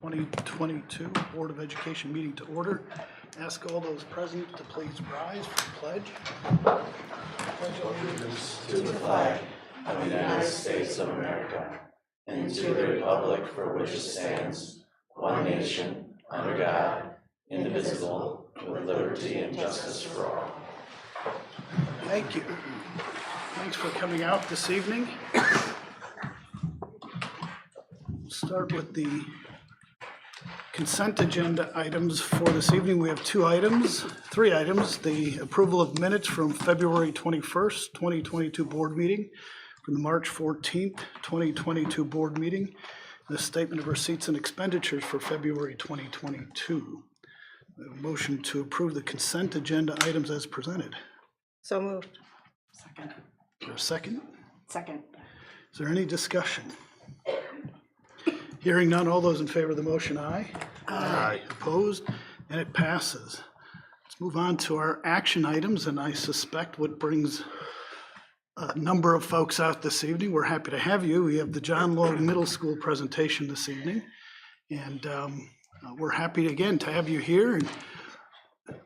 2022 Board of Education meeting to order. Ask all those present to please rise for the pledge. Pledge allegiance To the flag of the United States of America and to the republic for which it stands, one nation, under God, indivisible, with liberty and justice for all. Thank you. Thanks for coming out this evening. We'll start with the consent agenda items for this evening. We have three items. The approval of minutes from February 21st, 2022 board meeting, from the March 14th, 2022 board meeting, the statement of receipts and expenditures for February 2022. A motion to approve the consent agenda items as presented. So moved. Second. Is there a second? Second. Is there any discussion? Hearing none, all those in favor of the motion, aye. Aye. Opposed, and it passes. Let's move on to our action items, and I suspect what brings a number of folks out this evening. We're happy to have you. We have the John Lloyd Middle School presentation this evening, and we're happy again to have you here, and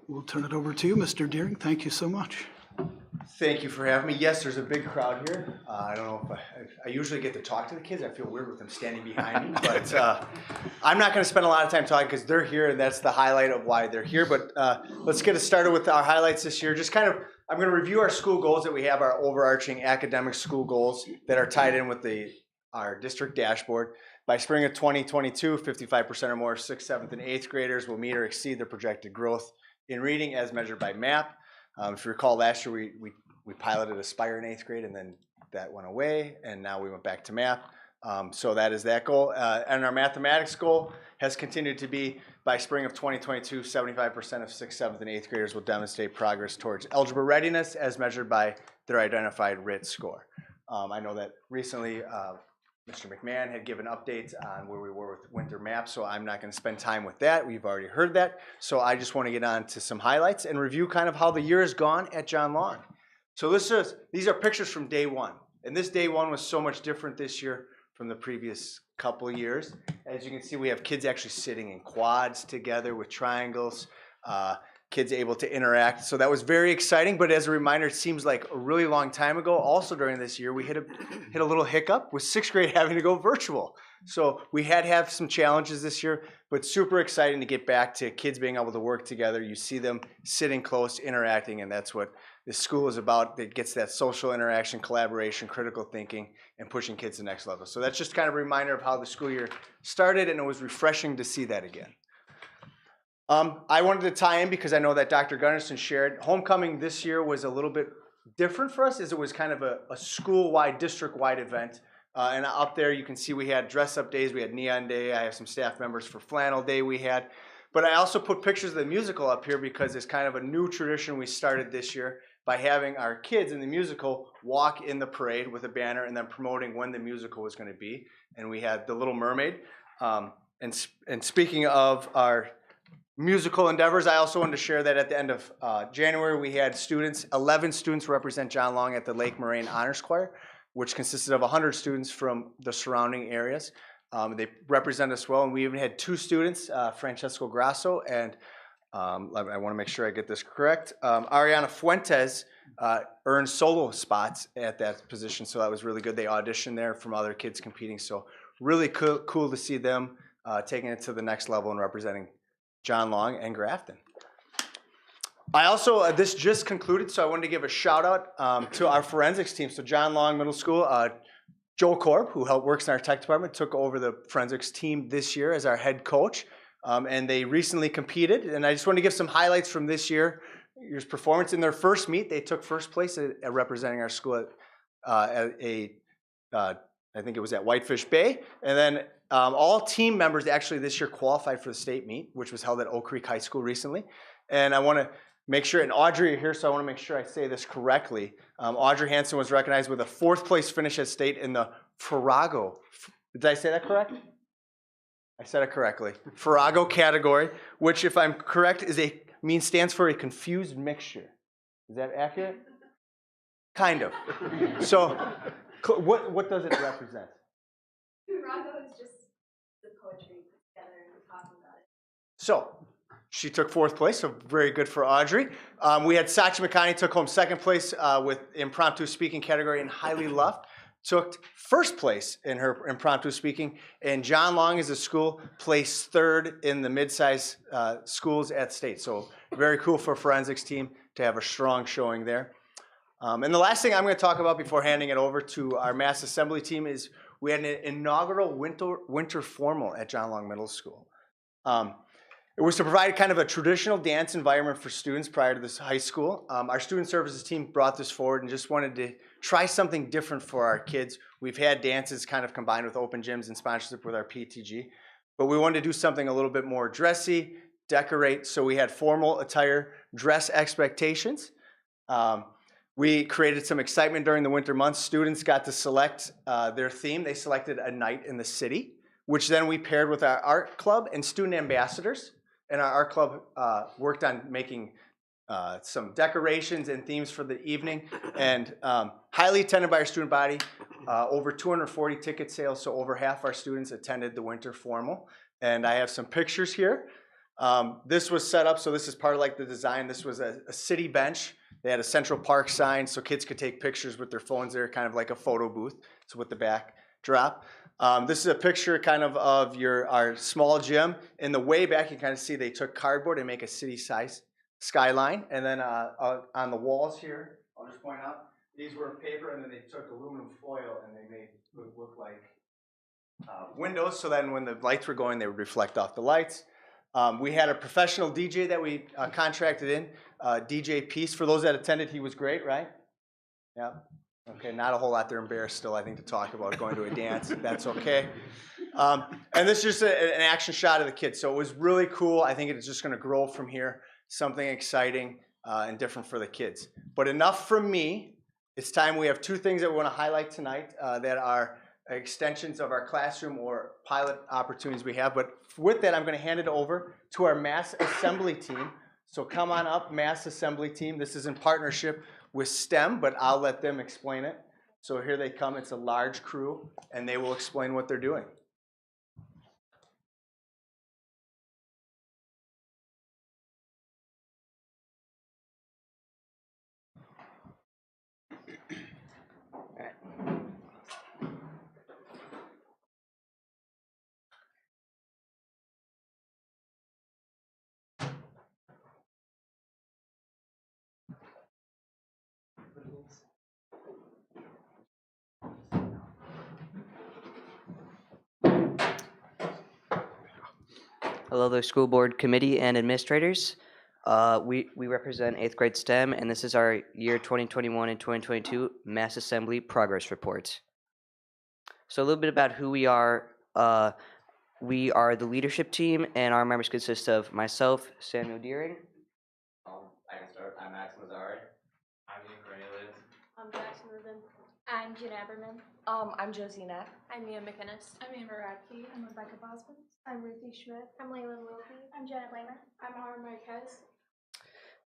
we'll turn it over to you, Mr. Deering. Thank you so much. Thank you for having me. Yes, there's a big crowd here. I don't know if I usually get to talk to the kids. I feel weird with them standing behind me, but I'm not going to spend a lot of time talking because they're here, and that's the highlight of why they're here. But let's get us started with our highlights this year. I'm going to review our school goals that we have, our overarching academic school goals that are tied in with our district dashboard. By spring of 2022, 55% or more 6th, 7th, and 8th graders will meet or exceed their projected growth in reading as measured by MAP. If you recall, last year we piloted Aspire in 8th grade, and then that went away, and now we went back to MAP. So that is that goal. And our mathematics goal has continued to be, by spring of 2022, 75% of 6th, 7th, and 8th graders will demonstrate progress towards algebra readiness as measured by their identified RIT score. I know that recently Mr. McMahon had given updates on where we were with winter maps, so I'm not going to spend time with that. We've already heard that. So I just want to get on to some highlights and review kind of how the year has gone at John Long. So these are pictures from day one. And this day one was so much different this year from the previous couple of years. As you can see, we have kids actually sitting in quads together with triangles, kids able to interact. So that was very exciting, but as a reminder, it seems like a really long time ago. Also during this year, we hit a little hiccup with 6th grade having to go virtual. So we had to have some challenges this year, but super exciting to get back to kids being able to work together. You see them sitting close, interacting, and that's what this school is about. That gets that social interaction, collaboration, critical thinking, and pushing kids to the next level. So that's just kind of a reminder of how the school year started, and it was refreshing to see that again. I wanted to tie in because I know that Dr. Gunnarsson shared. Homecoming this year was a little bit different for us, as it was kind of a school-wide, district-wide event. And up there you can see we had dress-up days, we had neon day, I have some staff members for flannel day we had. But I also put pictures of the musical up here because it's kind of a new tradition we started this year by having our kids in the musical walk in the parade with a banner and then promoting when the musical was going to be. And we had The Little Mermaid. And speaking of our musical endeavors, I also wanted to share that at the end of January, we had 11 students represent John Long at the Lake Moraine Honors Choir, which consisted of 100 students from the surrounding areas. They represent us well, and we even had 2 students, Francesco Grasso and I want to make sure I get this correct, Ariana Fuentes earned solo spots at that position, so that was really good. They auditioned there from other kids competing, so really cool to see them taking it to the next level and representing John Long and Grafton. I also, this just concluded, so I wanted to give a shout out to our forensics team. So John Long Middle School, Joel Korb, who works in our tech department, took over the forensics team this year as our head coach. And they recently competed. And I just want to give some highlights from this year's performance. In their first meet, they took first place at representing our school at I think it was at Whitefish Bay. And then all team members actually this year qualified for the state meet, which was held at Oak Creek High School recently. And I want to make sure, and Audrey, you're here, so I want to make sure I say this correctly. Audrey Hansen was recognized with a 4th place finish at state in the Farrago. Did I say that correct? I said it correctly. Farrago category, which, if I'm correct, stands for a confused mixture. Is that accurate? Kind of. So, what does it represent? Farrago is just the poetry put together So she took 4th place, so very good for Audrey. We had Sachi Makani took home 2nd place with impromptu speaking category, and Highly Luft took 1st place in her impromptu speaking. And John Long as a school placed 3rd in the mid-size schools at state. So very cool for forensics team to have a strong showing there. And the last thing I'm going to talk about before handing it over to our mass assembly team is we had an inaugural winter formal at John Long Middle School. It was to provide kind of a traditional dance environment for students prior to this high school. Our student services team brought this forward and just wanted to try something different for our kids. We've had dances kind of combined with open gyms and sponsorship with our PTG, but we wanted to do something a little bit more dressy, decorate. So we had formal attire, dress expectations. We created some excitement during the winter months. Students got to select their theme. They selected a night in the city, which then we paired with our art club and student ambassadors. And our art club worked on making some decorations and themes for the evening, and highly attended by our student body. Over 240 ticket sales, so over half our students attended the winter formal. And I have some pictures here. This was set up, so this is part of like the design. This was a city bench. They had a Central Park sign so kids could take pictures with their phones there, kind of like a photo booth. So with the backdrop. This is a picture kind of our small gym. In the way back, you kind of see they took cardboard and make a city-size skyline. And then on the walls here, I'll just point out, these were paper, and then they took aluminum foil and they made it look like windows. So then when the lights were going, they would reflect off the lights. We had a professional DJ that we contracted in, DJ Peace. For those that attended, he was great, right? Yeah. Okay, not a whole lot. They're embarrassed still, I think, to talk about going to a dance. That's okay. And this is just an action shot of the kids. So it was really cool. I think it's just going to grow from here. Something exciting and different for the kids. But enough from me. It's time. We have 2 things that we want to highlight tonight that are extensions of our classroom or pilot opportunities we have. But with that, I'm going to hand it over to our mass assembly team. So come on up, mass assembly team. This is in partnership with STEM, but I'll let them explain it. So here they come. It's a large crew, and they will explain what they're doing. Hello there, school board committee and administrators. We represent 8th grade STEM, and this is our year 2021 and 2022 Mass Assembly Progress Report. So a little bit about who we are. We are the leadership team, and our members consist of myself, Samuel Deering. I can start. I'm Max Mazzari. I'm Ian Cornelius. I'm Jackson Rubin. I'm Jen Aberman. I'm Josina. I'm Mia McInnes. I'm Amber Radke. I'm Rebecca Bosman. I'm Ruthie Schmidt. I'm Layla Wilkie. I'm Janet Blamer. I'm Aura Marquez.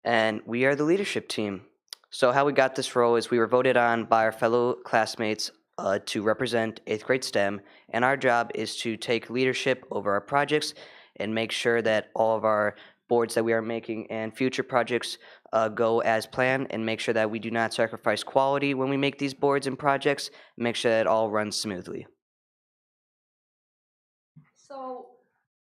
And we are the leadership team. So how we got this role is we were voted on by our fellow classmates to represent 8th grade STEM, and our job is to take leadership over our projects and make sure that all of our boards that we are making and future projects go as planned, and make sure that we do not sacrifice quality when we make these boards and projects, and make sure that it all runs smoothly. So,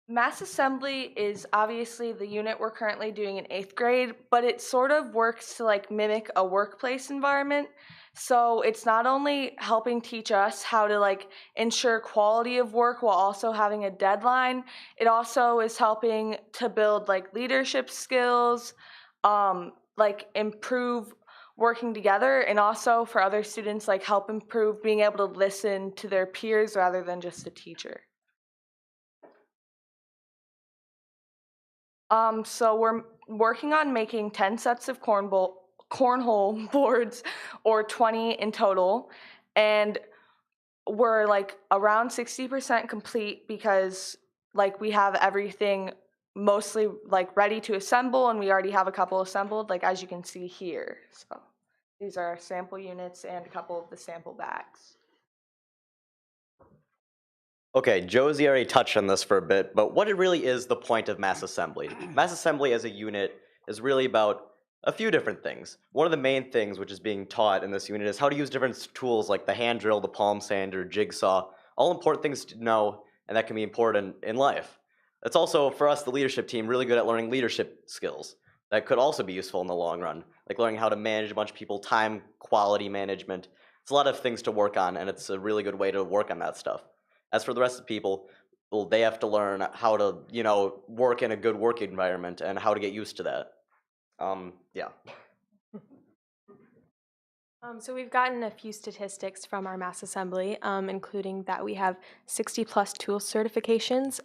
Mass Assembly is obviously the unit we're currently doing in 8th grade, but it sort of works to like mimic a workplace environment. So it's not only helping teach us how to like ensure quality of work while also having a deadline, it also is helping to build like leadership skills, like improve working together, and also for other students like help improve being able to listen to their peers rather than just a teacher. So we're working on making 10 sets of cornhole boards, or 20 in total, and we're like around 60% complete because like we have everything mostly like ready to assemble, and we already have a couple assembled, like as you can see here. So these are our sample units and a couple of the sample bags. Okay, Josie already touched on this for a bit, but what it really is the point of mass assembly? Mass assembly as a unit is really about a few different things. One of the main things which is being taught in this unit is how to use different tools like the hand drill, the palm sander, jigsaw, all important things to know and that can be important in life. It's also, for us, the leadership team, really good at learning leadership skills that could also be useful in the long run, like learning how to manage a bunch of people, time, quality management. It's a lot of things to work on, and it's a really good way to work on that stuff. As for the rest of the people, well, they have to learn how to, work in a good work environment and how to get used to that. Yeah. So we've gotten a few statistics from our mass assembly, including that we have 60 plus tool certifications,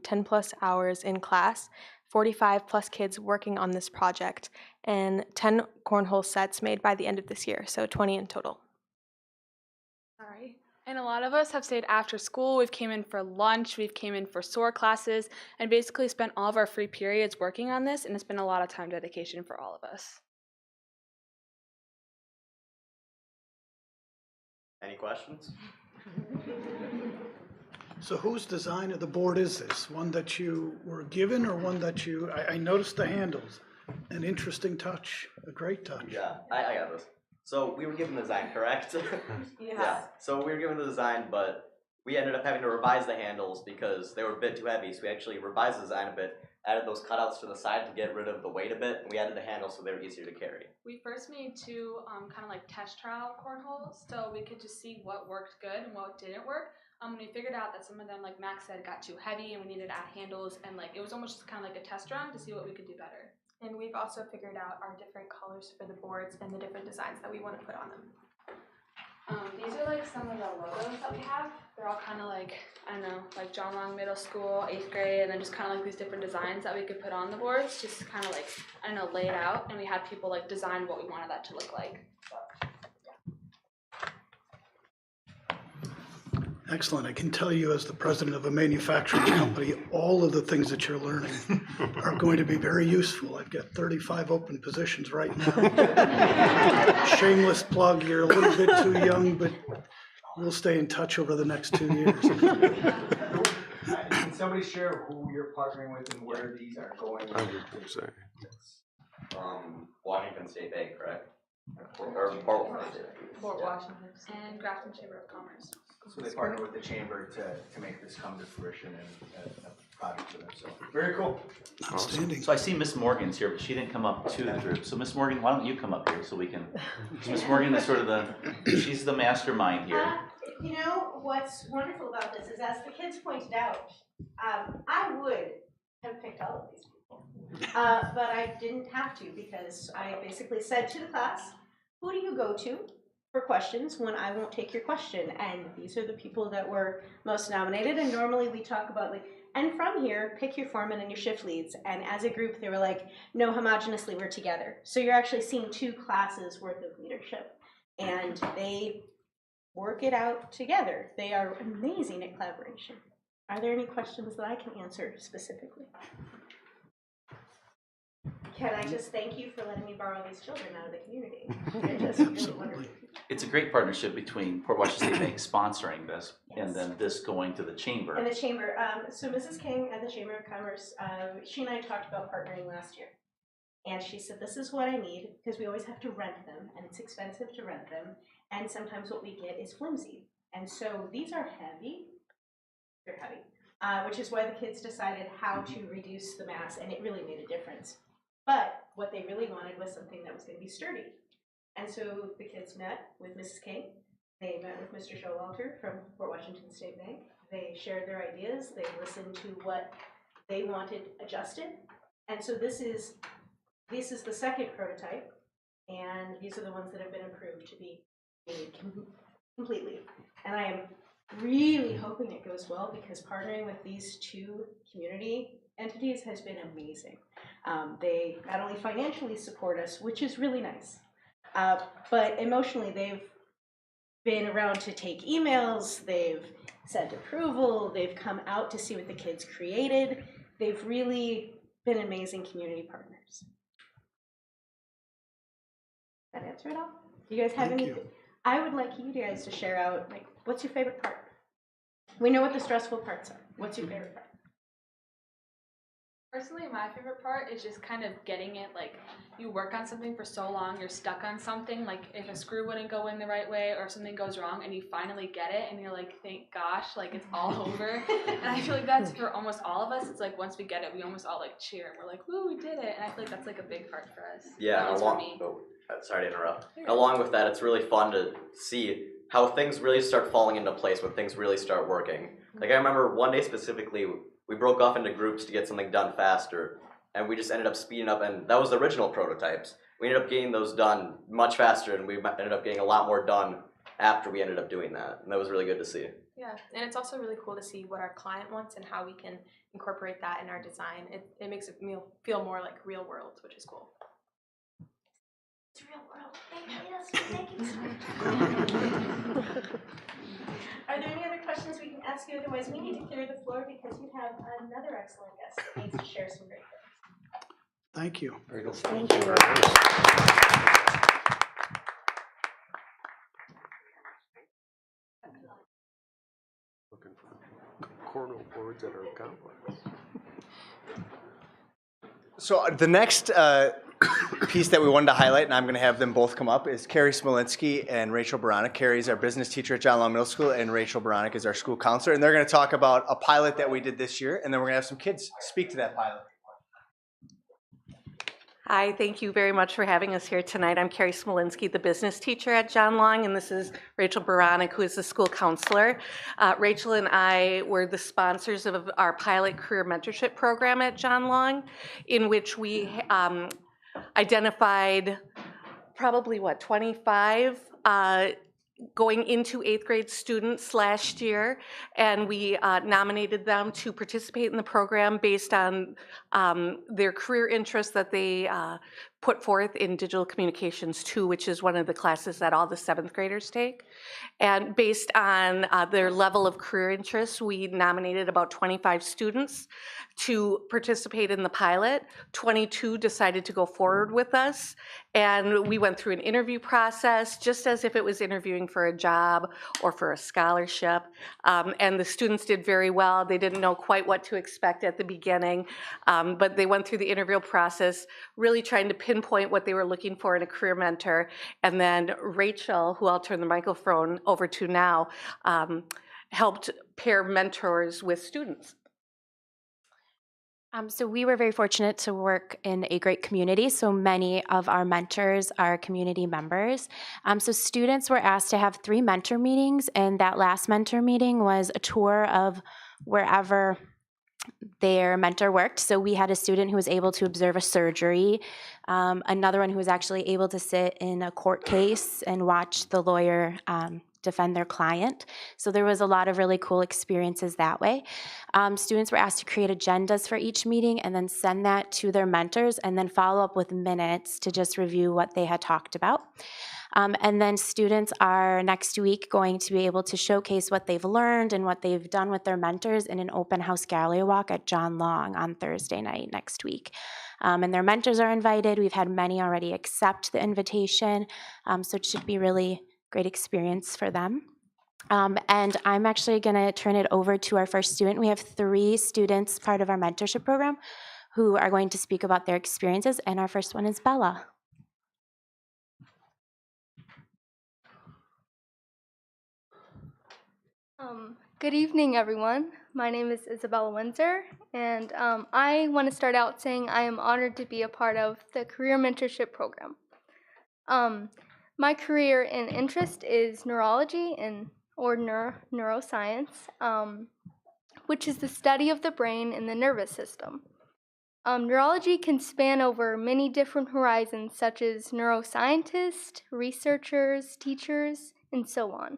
10 plus hours in class, 45 plus kids working on this project, and 10 cornhole sets made by the end of this year, so 20 in total. Sorry. And a lot of us have stayed after school. We've came in for lunch, we've came in for SOAR classes, and basically spent all of our free periods working on this, and it's been a lot of time dedication for all of us. Any questions? So whose design of the board is this? One that you were given or one that I noticed the handles. An interesting touch, a great touch. Yeah, I got this. So we were given the design, correct? Yeah. So we were given the design, but we ended up having to revise the handles because they were a bit too heavy. So we actually revised the design a bit, added those cutouts to the side to get rid of the weight a bit, and we added the handles so they were easier to carry. We first made two kind of like test trial cornholes, so we could just see what worked good and what didn't work. When we figured out that some of them, like Max said, got too heavy and we needed to add handles, and like it was almost just kind of like a test run to see what we could do better. And we've also figured out our different colors for the boards and the different designs that we want to put on them. These are like some of the logos that we have. They're all kind of like, I don't know, like John Long Middle School, 8th grade, and then just kind of like these different designs that we could put on the boards, just kind of like, I don't know, lay it out, and we had people like design what we wanted that to look like. Excellent. I can tell you as the president of a manufacturing company, all of the things that you're learning are going to be very useful. I've got 35 open positions right now. Shameless plug, you're a little bit too young, but we'll stay in touch over the next 2 years. Can somebody share who you're partnering with and where these are going? 100%. Washington State Bank, correct? Or Fort Washington and Grafton Chamber of Commerce. So they partner with the chamber to make this come to fruition and a project for them. So very cool. Outstanding. So I see Miss Morgan's here, but she didn't come up to the group. So Miss Morgan, why don't you come up here so we can, so Miss Morgan is sort of she's the mastermind here. You know, what's wonderful about this is, as the kids pointed out, I would have picked all of these people. But I didn't have to, because I basically said to the class, who do you go to for questions when I won't take your question? And these are the people that were most nominated. And normally we talk about like, and from here, pick your foreman and your shift leads. And as a group, they were like, no, homogeneously, we're together. So you're actually seeing 2 classes worth of leadership. And they work it out together. They are amazing at collaboration. Are there any questions that I can answer specifically? Can I just thank you for letting me borrow these children out of the community? They're just really wonderful. It's a great partnership between Port Washington State Bank sponsoring this, and then this going to the chamber. And the chamber, so Mrs. King at the Chamber of Commerce, she and I talked about partnering last year. And she said, this is what I need, because we always have to rent them, and it's expensive to rent them. And sometimes what we get is flimsy. And so these are heavy. They're heavy, which is why the kids decided how to reduce the mass, and it really made a difference. But what they really wanted was something that was going to be sturdy. And so the kids met with Mrs. King. They met with Mr. Showalter from Port Washington State Bank. They shared their ideas. They listened to what they wanted adjusted. And so this is the second prototype, and these are the ones that have been approved to be made completely. And I am really hoping it goes well, because partnering with these 2 community entities has been amazing. They not only financially support us, which is really nice, but emotionally they've been around to take emails, they've sent approval, they've come out to see what the kids created. They've really been amazing community partners. That answer it all? Do you guys have anything? I would like you guys to share out, like, what's your favorite part? We know what the stressful parts are. What's your favorite part? Personally, my favorite part is just kind of getting it, like, you work on something for so long, you're stuck on something, like, if a screw wouldn't go in the right way or if something goes wrong and you finally get it and you're like, thank gosh, like, it's all over. And I feel like that's for almost all of us. It's like, once we get it, we almost all, like, cheer. We're like, woo, we did it. And I feel like that's, like, a big part for us. Yeah, At least for me. sorry to interrupt. Along with that, it's really fun to see how things really start falling into place when things really start working. Like I remember one day specifically, we broke off into groups to get something done faster, and we just ended up speeding up, and that was the original prototypes. We ended up getting those done much faster, and we ended up getting a lot more done after we ended up doing that, and that was really good to see. Yeah, and it's also really cool to see what our client wants and how we can incorporate that in our design. It makes it feel more like real world, which is cool. It's real world. They made us make it. Are there any other questions we can ask you? Otherwise, we need to clear the floor because you have another excellent guest that needs to share some great things. Thank you. Very good. Thank you. Looking for cornel boards that are complex. So the next piece that we wanted to highlight, and I'm going to have them both come up, is Carrie Smolinski and Rachel Baranek. Carrie's our business teacher at John Long Middle School, and Rachel Baranek is our school counselor. And they're going to talk about a pilot that we did this year, and then we're going to have some kids speak to that pilot. Hi, thank you very much for having us here tonight. I'm Carrie Smolinski, the business teacher at John Long, and this is Rachel Baranek, who is the school counselor. Rachel and I were the sponsors of our pilot career mentorship program at John Long, in which we identified probably, 25 going into 8th grade students last year, and we nominated them to participate in the program based on their career interests that they put forth in Digital Communications 2, which is one of the classes that all the 7th graders take. And based on their level of career interest, we nominated about 25 students to participate in the pilot. 22 decided to go forward with us, and we went through an interview process just as if it was interviewing for a job or for a scholarship. And the students did very well. They didn't know quite what to expect at the beginning, but they went through the interview process, really trying to pinpoint what they were looking for in a career mentor. And then Rachel, who I'll turn the microphone over to now, helped pair mentors with students. So we were very fortunate to work in a great community. So many of our mentors are community members. So students were asked to have 3 mentor meetings, and that last mentor meeting was a tour of wherever their mentor worked. So we had a student who was able to observe a surgery, another one who was actually able to sit in a court case and watch the lawyer defend their client. So there was a lot of really cool experiences that way. Students were asked to create agendas for each meeting and then send that to their mentors and then follow up with minutes to just review what they had talked about. And then students are next week going to be able to showcase what they've learned and what they've done with their mentors in an open house gallery walk at John Long on Thursday night next week. And their mentors are invited. We've had many already accept the invitation, so it should be really great experience for them. And I'm actually going to turn it over to our first student. We have 3 students, part of our mentorship program, who are going to speak about their experiences, and our first one is Bella. Good evening, everyone. My name is Isabella Windsor, and I want to start out saying I am honored to be a part of the Career Mentorship Program. My career and interest is neurology or neuroscience, which is the study of the brain and the nervous system. Neurology can span over many different horizons, such as neuroscientists, researchers, teachers, and so on.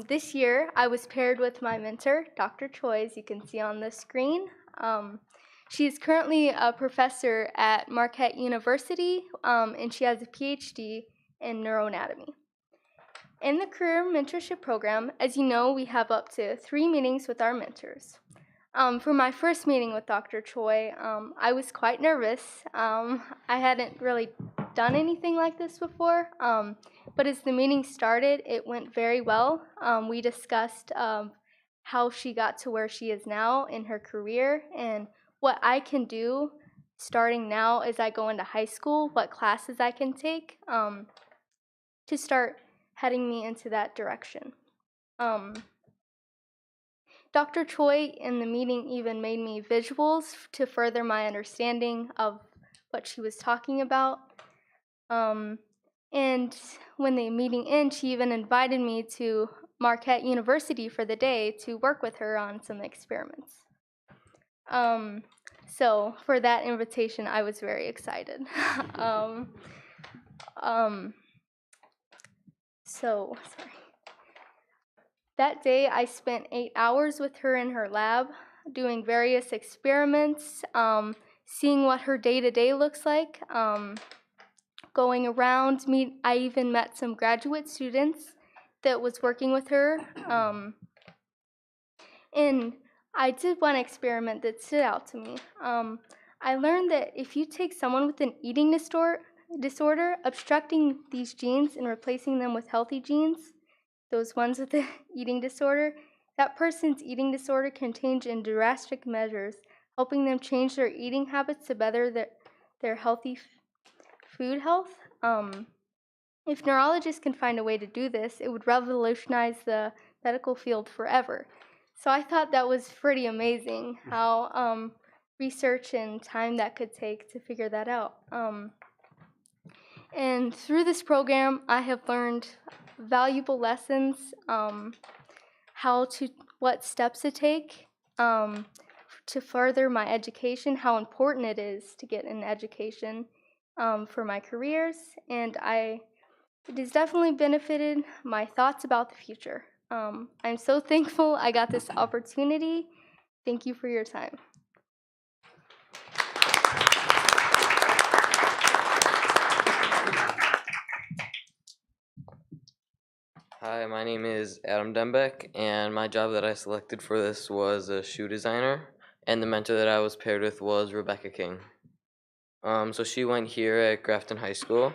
This year, I was paired with my mentor, Dr. Choi, as you can see on the screen. She is currently a professor at Marquette University, and she has a PhD in neuroanatomy. In the Career Mentorship Program, as you know, we have up to 3 meetings with our mentors. For my first meeting with Dr. Choi, I was quite nervous. I hadn't really done anything like this before, but as the meeting started, it went very well. We discussed how she got to where she is now in her career and what I can do starting now as I go into high school, what classes I can take to start heading me into that direction. Dr. Choi in the meeting even made me visuals to further my understanding of what she was talking about. And when the meeting ended, she even invited me to Marquette University for the day to work with her on some experiments. So for that invitation, I was very excited. Sorry. That day, I spent 8 hours with her in her lab, doing various experiments, seeing what her day-to-day looks like, going around. I even met some graduate students that was working with her. And I did one experiment that stood out to me. I learned that if you take someone with an eating disorder, obstructing these genes and replacing them with healthy genes, those ones with the eating disorder, that person's eating disorder can change in drastic measures, helping them change their eating habits to better their healthy food health. If neurologists can find a way to do this, it would revolutionize the medical field forever. So I thought that was pretty amazing how research and time that could take to figure that out. And through this program, I have learned valuable lessons, what steps to take to further my education, how important it is to get an education for my careers, and it has definitely benefited my thoughts about the future. I'm so thankful I got this opportunity. Thank you for your time. Hi, my name is Adam Dembeck, and my job that I selected for this was a shoe designer, and the mentor that I was paired with was Rebecca King. So she went here at Grafton High School,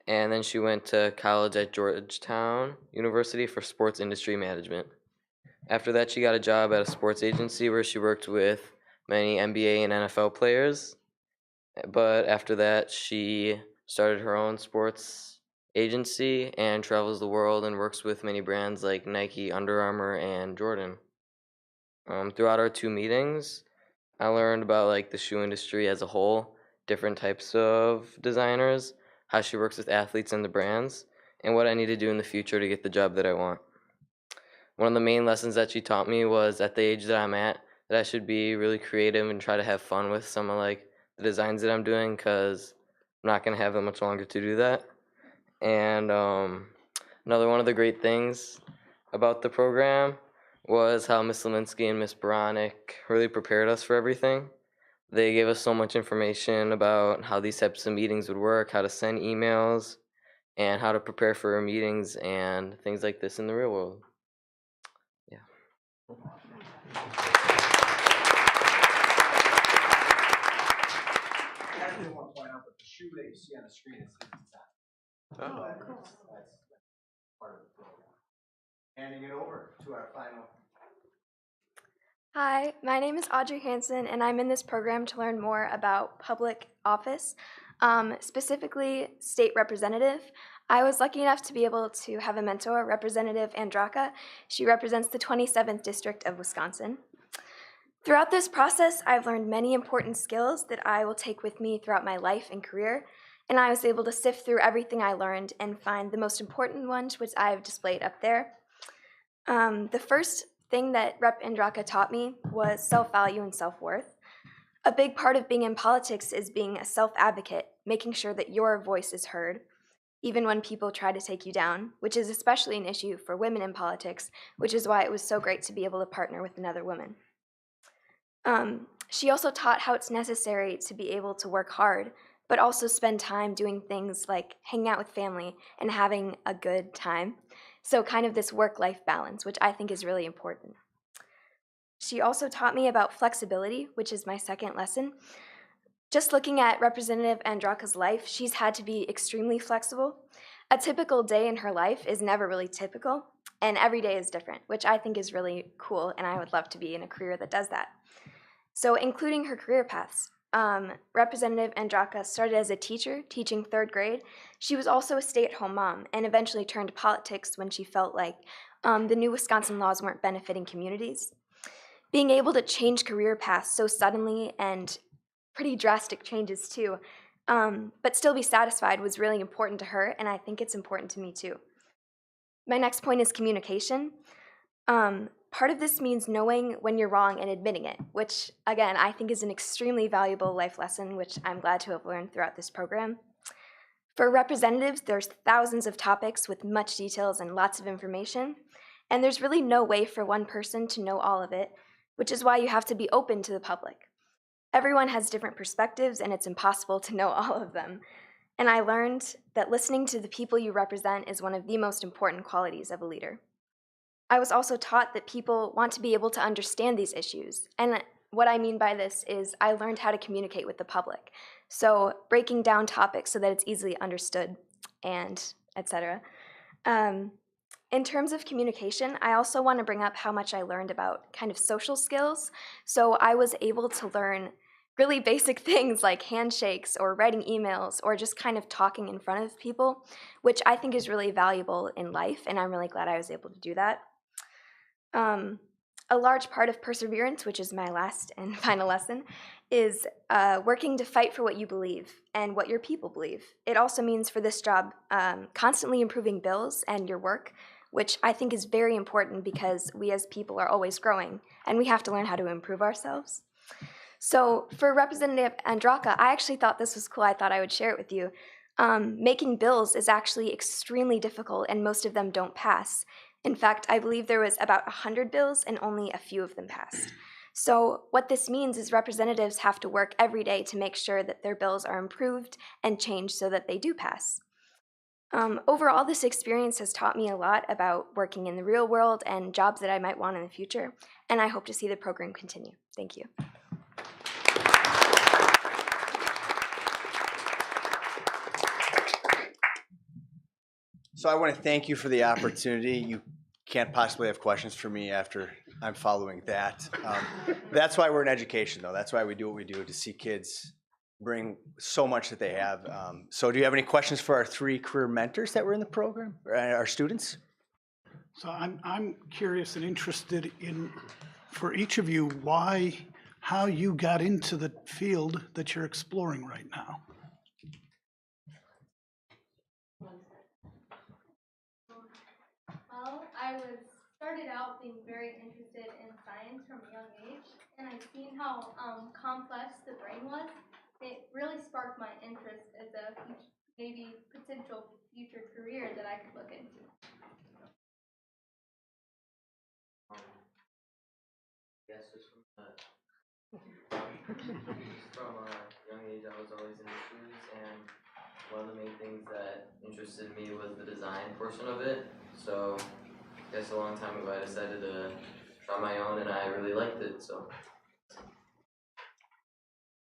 and then she went to college at Georgetown University for sports industry management. After that, she got a job at a sports agency where she worked with many NBA and NFL players. But after that, she started her own sports agency and travels the world and works with many brands like Nike, Under Armour, and Jordan. Throughout our 2 meetings, I learned about like the shoe industry as a whole, different types of designers, how she works with athletes and the brands, and what I need to do in the future to get the job that I want. One of the main lessons that she taught me was at the age that I'm at, that I should be really creative and try to have fun with some of like the designs that I'm doing, because I'm not going to have that much longer to do that. And another one of the great things about the program was how Miss Leminski and Miss Baranek really prepared us for everything. They gave us so much information about how these types of meetings would work, how to send emails, and how to prepare for meetings and things like this in the real world. Yeah. I actually want to point out that the shoe that you see on the screen is his design. Oh, cool. That's part of the program. Handing it over to our final. Hi, my name is Audrey Hansen, and I'm in this program to learn more about public office, specifically state representative. I was lucky enough to be able to have a mentor, Representative Andraka. She represents the 27th District of Wisconsin. Throughout this process, I've learned many important skills that I will take with me throughout my life and career, and I was able to sift through everything I learned and find the most important ones, which I've displayed up there. The first thing that Rep. Andraka taught me was self-value and self-worth. A big part of being in politics is being a self-advocate, making sure that your voice is heard, even when people try to take you down, which is especially an issue for women in politics, which is why it was so great to be able to partner with another woman. She also taught how it's necessary to be able to work hard, but also spend time doing things like hanging out with family and having a good time. So kind of this work-life balance, which I think is really important. She also taught me about flexibility, which is my second lesson. Just looking at Representative Andraka's life, she's had to be extremely flexible. A typical day in her life is never really typical, and every day is different, which I think is really cool, and I would love to be in a career that does that. So including her career paths, Representative Andraka started as a teacher, teaching 3rd grade. She was also a stay-at-home mom and eventually turned to politics when she felt like the new Wisconsin laws weren't benefiting communities. Being able to change career paths so suddenly, and pretty drastic changes too, but still be satisfied was really important to her, and I think it's important to me too. My next point is communication. Part of this means knowing when you're wrong and admitting it, which again, I think is an extremely valuable life lesson, which I'm glad to have learned throughout this program. For representatives, there's thousands of topics with much details and lots of information, and there's really no way for one person to know all of it, which is why you have to be open to the public. Everyone has different perspectives, and it's impossible to know all of them. And I learned that listening to the people you represent is one of the most important qualities of a leader. I was also taught that people want to be able to understand these issues. And what I mean by this is I learned how to communicate with the public. So breaking down topics so that it's easily understood, and etc. In terms of communication, I also want to bring up how much I learned about kind of social skills. So I was able to learn really basic things like handshakes or writing emails or just kind of talking in front of people, which I think is really valuable in life, and I'm really glad I was able to do that. A large part of perseverance, which is my last and final lesson, is working to fight for what you believe and what your people believe. It also means for this job constantly improving bills and your work, which I think is very important because we as people are always growing and we have to learn how to improve ourselves. So for Representative Andraka, I actually thought this was cool. I thought I would share it with you. Making bills is actually extremely difficult and most of them don't pass. In fact, I believe there was about 100 bills and only a few of them passed. So what this means is representatives have to work every day to make sure that their bills are improved and changed so that they do pass. Overall, this experience has taught me a lot about working in the real world and jobs that I might want in the future, and I hope to see the program continue. Thank you. So I want to thank you for the opportunity. You can't possibly have questions for me after I'm following that. That's why we're in education, though. That's why we do what we do, to see kids bring so much that they have. So do you have any questions for our 3 career mentors that were in the program, or our students? So I'm curious and interested in, for each of you, how you got into the field that you're exploring right now. Well, I started out being very interested in science from a young age, and I've seen how complex the brain was. It really sparked my interest as a maybe potential future career that I could look into. Yes, just from a young age, I was always into shoes, and one of the main things that interested me was the design portion of it. So I guess a long time ago, I decided to try my own, and I really liked it. So.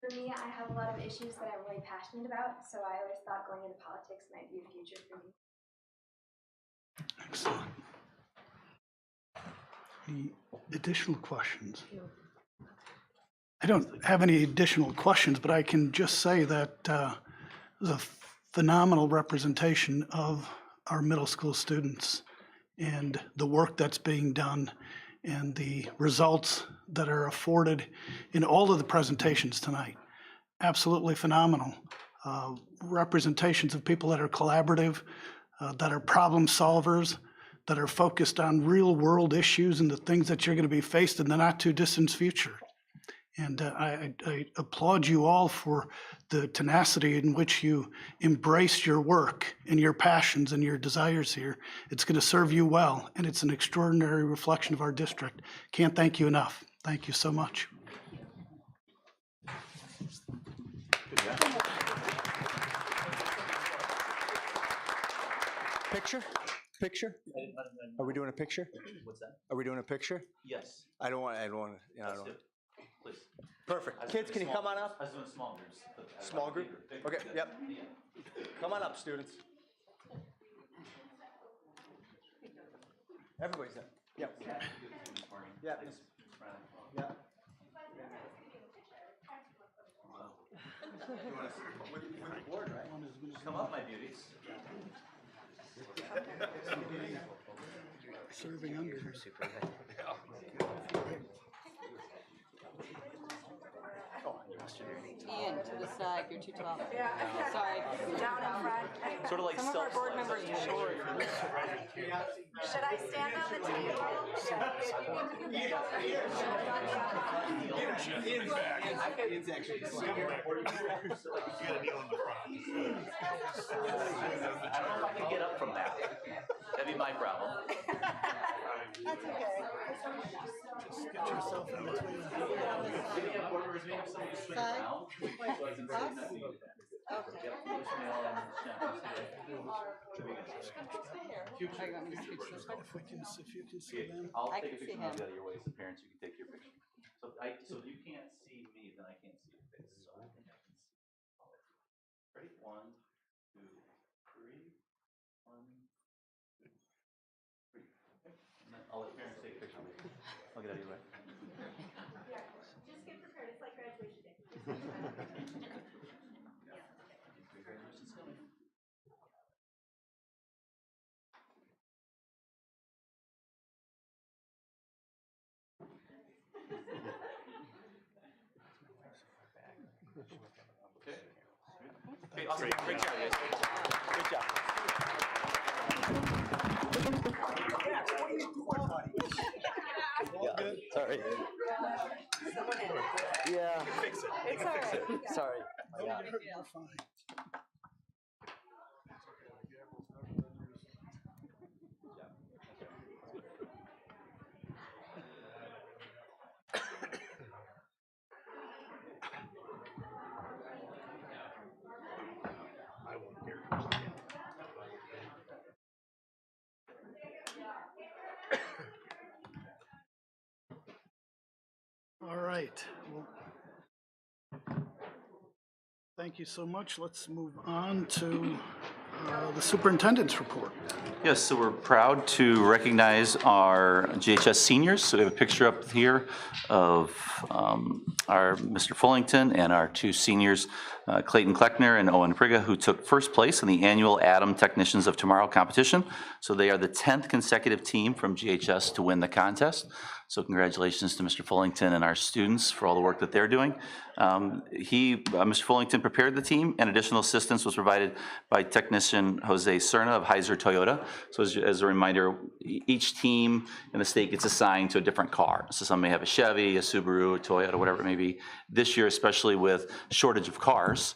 For me, I have a lot of issues that I'm really passionate about, so I always thought going into politics might be a future for me. Excellent. Any additional questions? I don't have any additional questions, but I can just say that it was a phenomenal representation of our middle school students and the work that's being done and the results that are afforded in all of the presentations tonight. Absolutely phenomenal. Representations of people that are collaborative, that are problem solvers, that are focused on real world issues and the things that you're going to be faced in the not too distant future. And I applaud you all for the tenacity in which you embrace your work and your passions and your desires here. It's going to serve you well, and it's an extraordinary reflection of our district. Can't thank you enough. Thank you so much. Picture? Are we doing a picture? What's that? Are we doing a picture? Yes. I don't want, you know, Let's do it. Please. Perfect. Kids, can you come on up? I was doing small groups. Small group? Okay, yep. Come on up, students. Everybody's up. Yep. Yeah. Yeah. With the board, right? Come up, my beauties. Serving under. Ian, to the side, you're too tall. Sorry. Down in front. Sort of like Some of our board members are short. Should I stand on the table? Ian's actually just like I don't know if I can get up from that. That'd be my problem. That's okay. Just get yourself in between. Maybe have board members, maybe have someone to swing Side? around. So I can say that we did that. Okay. Yep, voicemail and should be good. Are you want me to switch this way? If you can see them. I'll I take a can see picture of him. the other way, so parents, you can take your picture. So so you can't see me, then I can't see your face, so I think I can see all of you. Ready? 1, 2, 3. 1, 2, 3. Okay. And then I'll let parents take a picture of me. I'll get out of your way. Just get prepared. It's like graduation day. Graduation's coming. Okay, awesome. Great job, guys. Great job. Yeah, sorry. Yeah. It's all right. Sorry. Yeah. You're fine. All right. Well, thank you so much. Let's move on to the superintendent's report. Yes, so we're proud to recognize our GHS seniors. So we have a picture up here of our Mr. Fullington and our 2 seniors, Clayton Kleckner and Owen Prigga, who took first place in the annual Atom Technicians of Tomorrow competition. So they are the 10th consecutive team from GHS to win the contest. So congratulations to Mr. Fullington and our students for all the work that they're doing. Mr. Fullington prepared the team, and additional assistance was provided by technician Jose Cerna of Heiser Toyota. So as a reminder, each team in the state gets assigned to a different car. So some may have a Chevy, a Subaru, a Toyota, whatever it may be. This year, especially with shortage of cars,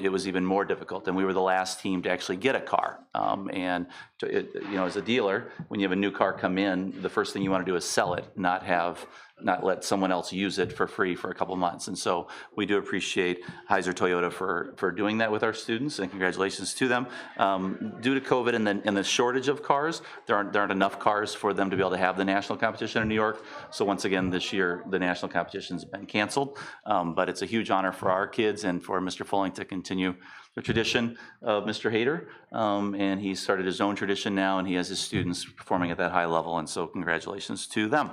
it was even more difficult, and we were the last team to actually get a car. As a dealer, when you have a new car come in, the first thing you want to do is sell it, not let someone else use it for free for a couple months. And so we do appreciate Heiser Toyota for doing that with our students, and congratulations to them. Due to COVID and the shortage of cars, there aren't enough cars for them to be able to have the national competition in New York. So once again, this year, the national competition's been canceled. But it's a huge honor for our kids and for Mr. Fulling to continue the tradition of Mr. Hayter. And he started his own tradition now, and he has his students performing at that high level. And so congratulations to them.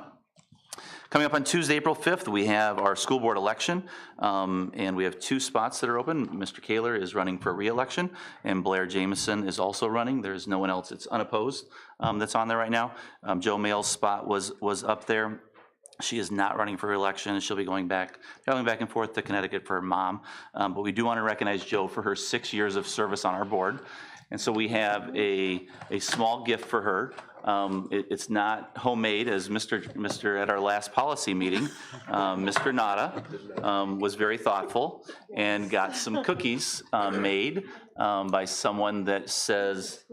Coming up on Tuesday, April 5th, we have our school board election, and we have 2 spots that are open. Mr. Kaler is running for re-election, and Blair Jameson is also running. There's no one else that's unopposed that's on there right now. Joe Mail's spot was up there. She is not running for re-election. She'll be going back and forth to Connecticut for her mom. But we do want to recognize Joe for her 6 years of service on our board. And so we have a small gift for her. It's not homemade, as Mr. at our last policy meeting, Mr. Nada was very thoughtful and got some cookies made by someone that says,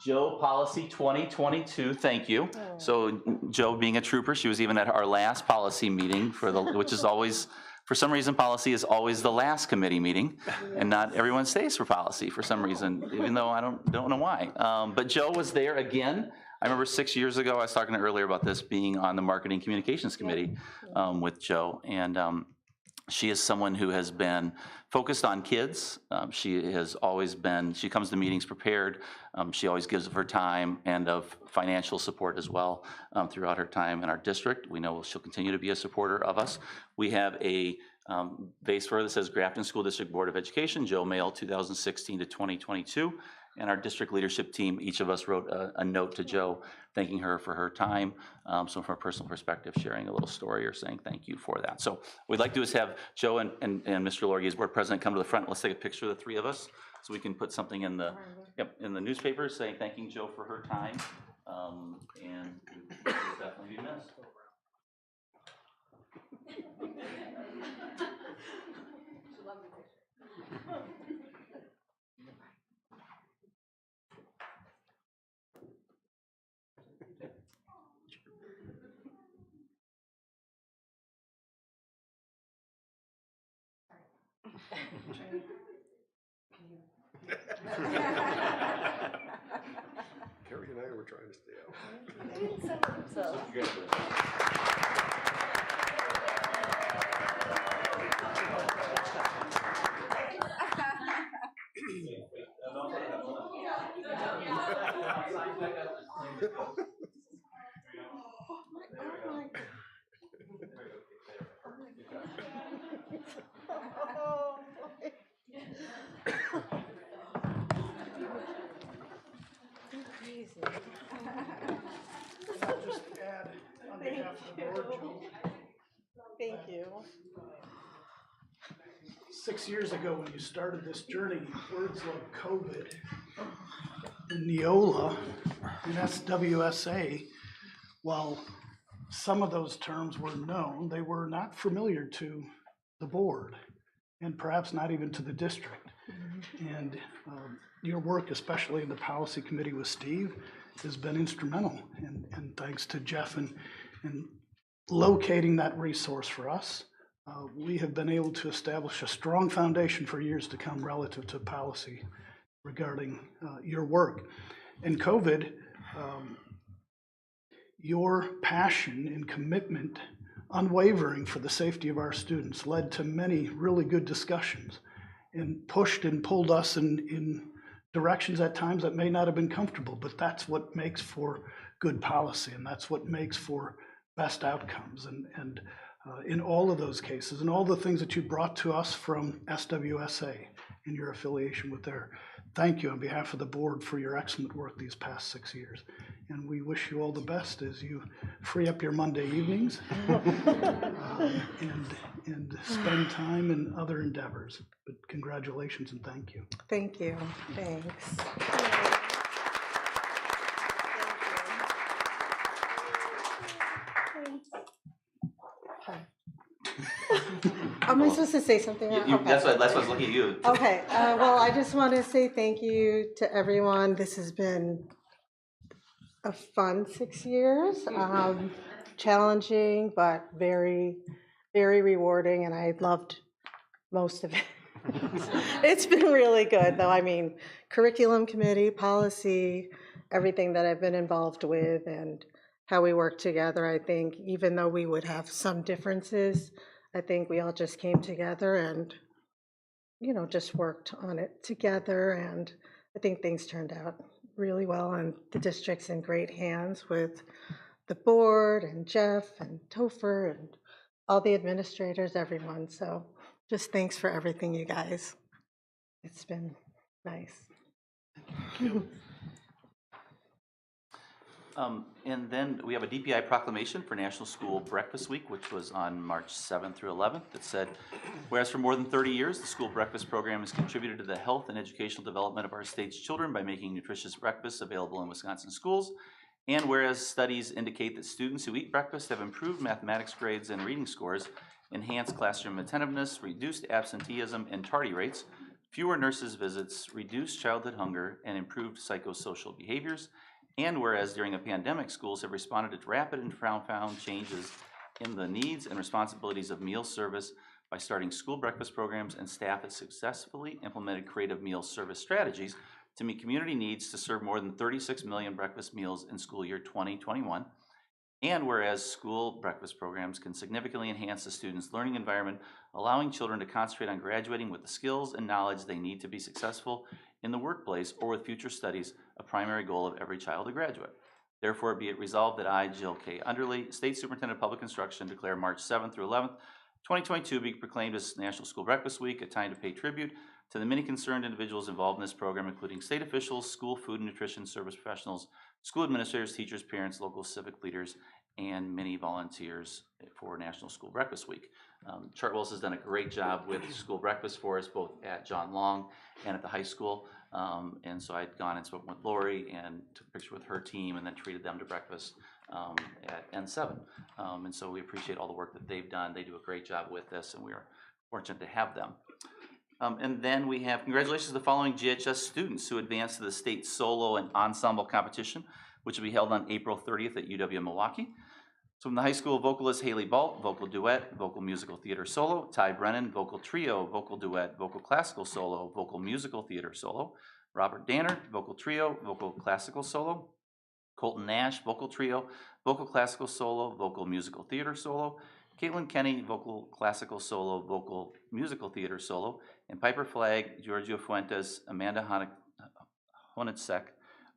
Joe Policy 2022, thank you. So Joe, being a trooper, she was even at our last policy meeting which is always, for some reason, policy is always the last committee meeting, and not everyone stays for policy for some reason, even though I don't know why. But Joe was there again I remember 6 years ago, I was talking earlier about this being on the Marketing Communications Committee with Joe, and she is someone who has been focused on kids. She has always been, she comes to meetings prepared. She always gives of her time and of financial support as well throughout her time in our district. We know she'll continue to be a supporter of us. We have a vase for her that says Grafton School District Board of Education, Joe Mail 2016 to 2022. And our district leadership team, each of us wrote a note to Joe thanking her for her time. So from a personal perspective, sharing a little story or saying thank you for that. So what we'd like to do is have Joe and Mr. Lorgy as board president come to the front. Let's take a picture of the three of us so we can put something in the newspaper saying thanking Joe for her time. And we'll definitely be missed. Carrie and I were trying to stay out. I'll just add on behalf of the board, Joe. Thank you. 6 years ago, when you started this journey, words like COVID and Neola and SWSA, while some of those terms were known, they were not familiar to the board and perhaps not even to the district. And your work, especially in the policy committee with Steve, has been instrumental. And thanks to Jeff and locating that resource for us, we have been able to establish a strong foundation for years to come relative to policy regarding your work. And COVID, your passion and commitment, unwavering for the safety of our students, led to many really good discussions and pushed and pulled us in directions at times that may not have been comfortable, but that's what makes for good policy, and that's what makes for best outcomes. And in all of those cases, and all the things that you brought to us from SWSA and your affiliation with there, thank you on behalf of the board for your excellent work these past 6 years. And we wish you all the best as you free up your Monday evenings and spend time in other endeavors. But congratulations and thank you. Thank you. Thanks. Am I supposed to say something? Okay. That's why I was looking at you. Okay, well, I just want to say thank you to everyone. This has been a fun 6 years, challenging, but very, very rewarding, and I loved most of it. It's been really good, though. I mean, curriculum committee, policy, everything that I've been involved with, and how we work together. I think even though we would have some differences, I think we all just came together and, you know, just worked on it together, and I think things turned out really well, and the district's in great hands with the board and Jeff and Topher and all the administrators, everyone. So just thanks for everything, you guys. It's been nice. And then we have a DPI proclamation for National School Breakfast Week, which was on March 7th through 11th. That said, whereas for more than 30 years, the school breakfast program has contributed to the health and educational development of our state's children by making nutritious breakfasts available in Wisconsin schools. And whereas studies indicate that students who eat breakfast have improved mathematics grades and reading scores, enhanced classroom attentiveness, reduced absenteeism and tardy rates, fewer nurses' visits, reduced childhood hunger, and improved psychosocial behaviors. And whereas during a pandemic, schools have responded to rapid and profound changes in the needs and responsibilities of meal service by starting school breakfast programs, and staff has successfully implemented creative meal service strategies to meet community needs to serve more than 36 million breakfast meals in school year 2021. And whereas school breakfast programs can significantly enhance the students' learning environment, allowing children to concentrate on graduating with the skills and knowledge they need to be successful in the workplace or with future studies, a primary goal of every child to graduate. Therefore, be it resolved that I, Jill K. Underley, State Superintendent of Public Instruction, declare March 7th through 11th, 2022 be proclaimed as National School Breakfast Week, a time to pay tribute to the many concerned individuals involved in this program, including state officials, school food and nutrition service professionals, school administrators, teachers, parents, local civic leaders, and many volunteers for National School Breakfast Week. Chartwell's has done a great job with school breakfast for us, both at John Long and at the high school. And so I'd gone and spoken with Lori and took a picture with her team and then treated them to breakfast at N7. And so we appreciate all the work that they've done. They do a great job with this, and we are fortunate to have them. And then we have congratulations to the following GHS students who advanced to the state solo and ensemble competition, which will be held on April 30th at UW-Milwaukee. So from the high school, vocalist Haley Balt, vocal duet, vocal musical theater solo. Ty Brennan, vocal trio, vocal duet, vocal classical solo, vocal musical theater solo. Robert Danner, vocal trio, vocal classical solo. Colton Nash, vocal trio, vocal classical solo, vocal musical theater solo. Caitlin Kenny, vocal classical solo, vocal musical theater solo. And Piper Flagg, Giorgio Fuentes, Amanda Honitsek,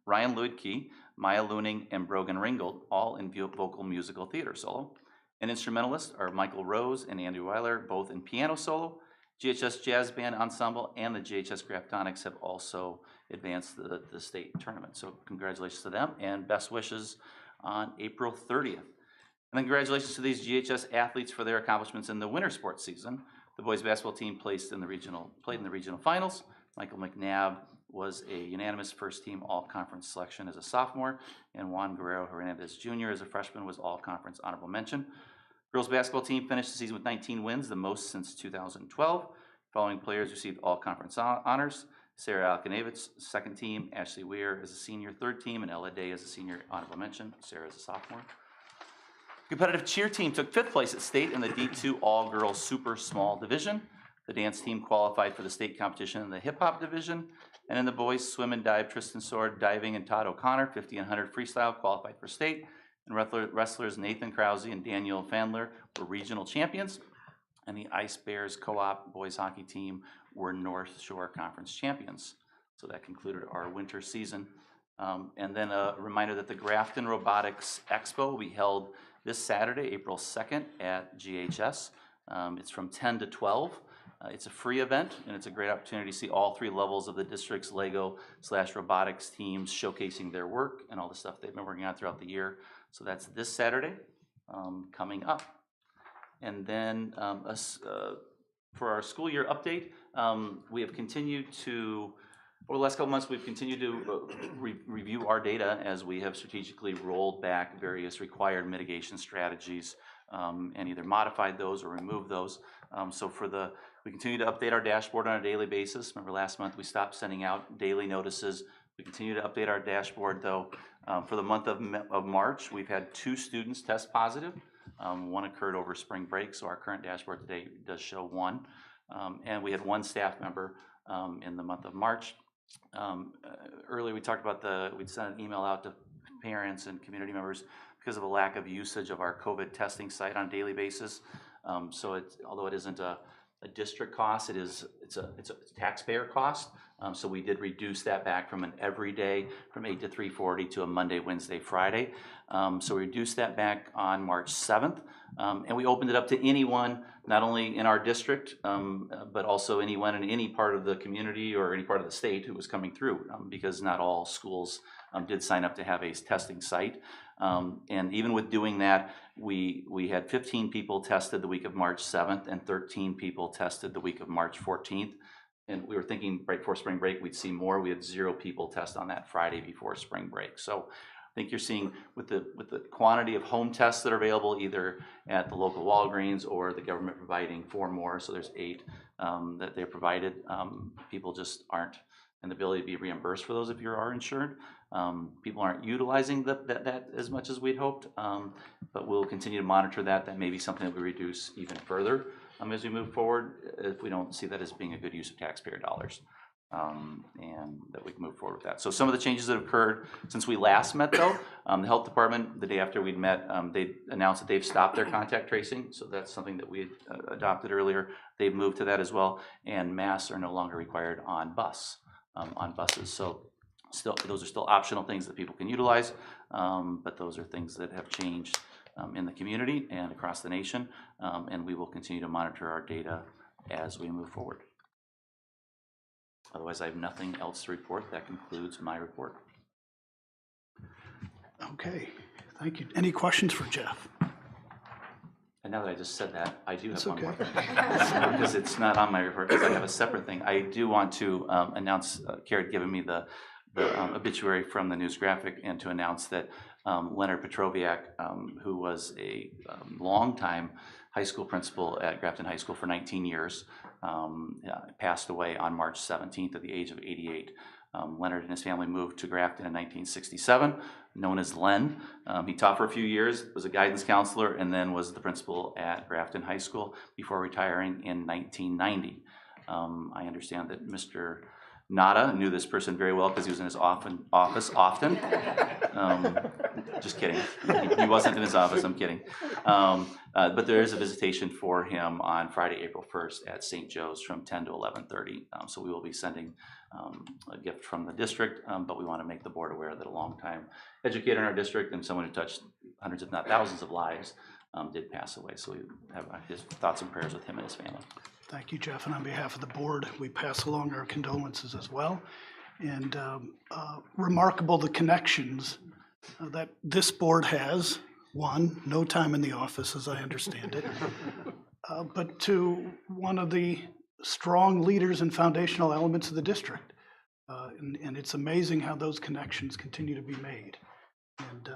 Ryan Lloyd Key, Maya Looning, and Brogan Ringgold, all in vocal musical theater solo. And instrumentalists are Michael Rose and Andrew Weiler, both in piano solo. GHS Jazz Band Ensemble and the GHS Graftonics have also advanced the state tournament. So congratulations to them and best wishes on April 30th. And then congratulations to these GHS athletes for their accomplishments in the winter sports season. The boys basketball team played in the regional finals. Michael McNabb was a unanimous first-team all-conference selection as a sophomore, and Juan Guerrero Hernandez Jr. as a freshman was all-conference honorable mention. Girls basketball team finished the season with 19 wins, the most since 2012. Following players received all-conference honors: Sarah Alkanevitz, second team; Ashley Weir as a senior, third team; and Ella Day as a senior, honorable mention. Sarah as a sophomore. Competitive cheer team took 5th place at state in the D2 all-girls super small division. The dance team qualified for the state competition in the hip-hop division. And in the boys swim and dive, Tristan Sword diving and Todd O'Connor, 50 and 100 freestyle, qualified for state. And wrestlers Nathan Krause and Daniel Fandler were regional champions. And the Ice Bears co-op boys hockey team were North Shore Conference champions. So that concluded our winter season. And then a reminder that the Grafton Robotics Expo will be held this Saturday, April 2nd at GHS. It's from 10 to 12. It's a free event, and it's a great opportunity to see all 3 levels of the district's Lego/robotics teams showcasing their work and all the stuff they've been working on throughout the year. So that's this Saturday coming up. And then for our school year update, we have continued to, over the last couple months, we've continued to review our data as we have strategically rolled back various required mitigation strategies and either modified those or removed those. We continue to update our dashboard on a daily basis. Remember last month we stopped sending out daily notices. We continue to update our dashboard though. For the month of March, we've had 2 students test positive. One occurred over spring break, so our current dashboard today does show 1. And we had 1 staff member in the month of March. Earlier we talked about we'd sent an email out to parents and community members because of a lack of usage of our COVID testing site on a daily basis. Although it isn't a district cost, it's a taxpayer cost. So we did reduce that back from an every day from 8 to 3:40 to a Monday, Wednesday, Friday. So we reduced that back on March 7th. And we opened it up to anyone, not only in our district, but also anyone in any part of the community or any part of the state who was coming through, because not all schools did sign up to have a testing site. And even with doing that, we had 15 people tested the week of March 7th and 13 people tested the week of March 14th. And we were thinking right before spring break we'd see more. We had 0 people test on that Friday before spring break. So I think you're seeing with the quantity of home tests that are available either at the local Walgreens or the government providing 4 more, so there's 8 that they're provided. People just aren't in the ability to be reimbursed for those if you are insured. People aren't utilizing that as much as we'd hoped, but we'll continue to monitor that. That may be something that we reduce even further. as we move forward, if we don't see that as being a good use of taxpayer dollars. And that we can move forward with that. So some of the changes that have occurred since we last met, though, the health department, the day after we'd met, they announced that they've stopped their contact tracing. So that's something that we had adopted earlier. They've moved to that as well. And masks are no longer required on buses. So still, those are still optional things that people can utilize, but those are things that have changed in the community and across the nation. And we will continue to monitor our data as we move forward. Otherwise, I have nothing else to report. That concludes my report. Okay, thank you. Any questions for Jeff? And now that I just said that, I do have That's one more okay. thing. Because it's not on my report, because I have a separate thing. I do want to announce, Kara had given me the obituary from the News Graphic, and to announce that Leonard Petroviak, who was a longtime high school principal at Grafton High School for 19 years, passed away on March 17th at the age of 88. Leonard and his family moved to Grafton in 1967, known as Len. He taught for a few years, was a guidance counselor, and then was the principal at Grafton High School before retiring in 1990. I understand that Mr. Nada knew this person very well because he was in his office often. Just kidding. He wasn't in his office, I'm kidding. But there is a visitation for him on Friday, April 1st at St. Joe's from 10 to 11:30. So we will be sending a gift from the district, but we want to make the board aware that a longtime educator in our district and someone who touched hundreds, if not thousands of lives did pass away. So we have his thoughts and prayers with him and his family. Thank you, Jeff. And on behalf of the board, we pass along our condolences as well. And remarkable the connections that this board has. One, no time in the office, as I understand it, but to one of the strong leaders and foundational elements of the district. And it's amazing how those connections continue to be made. And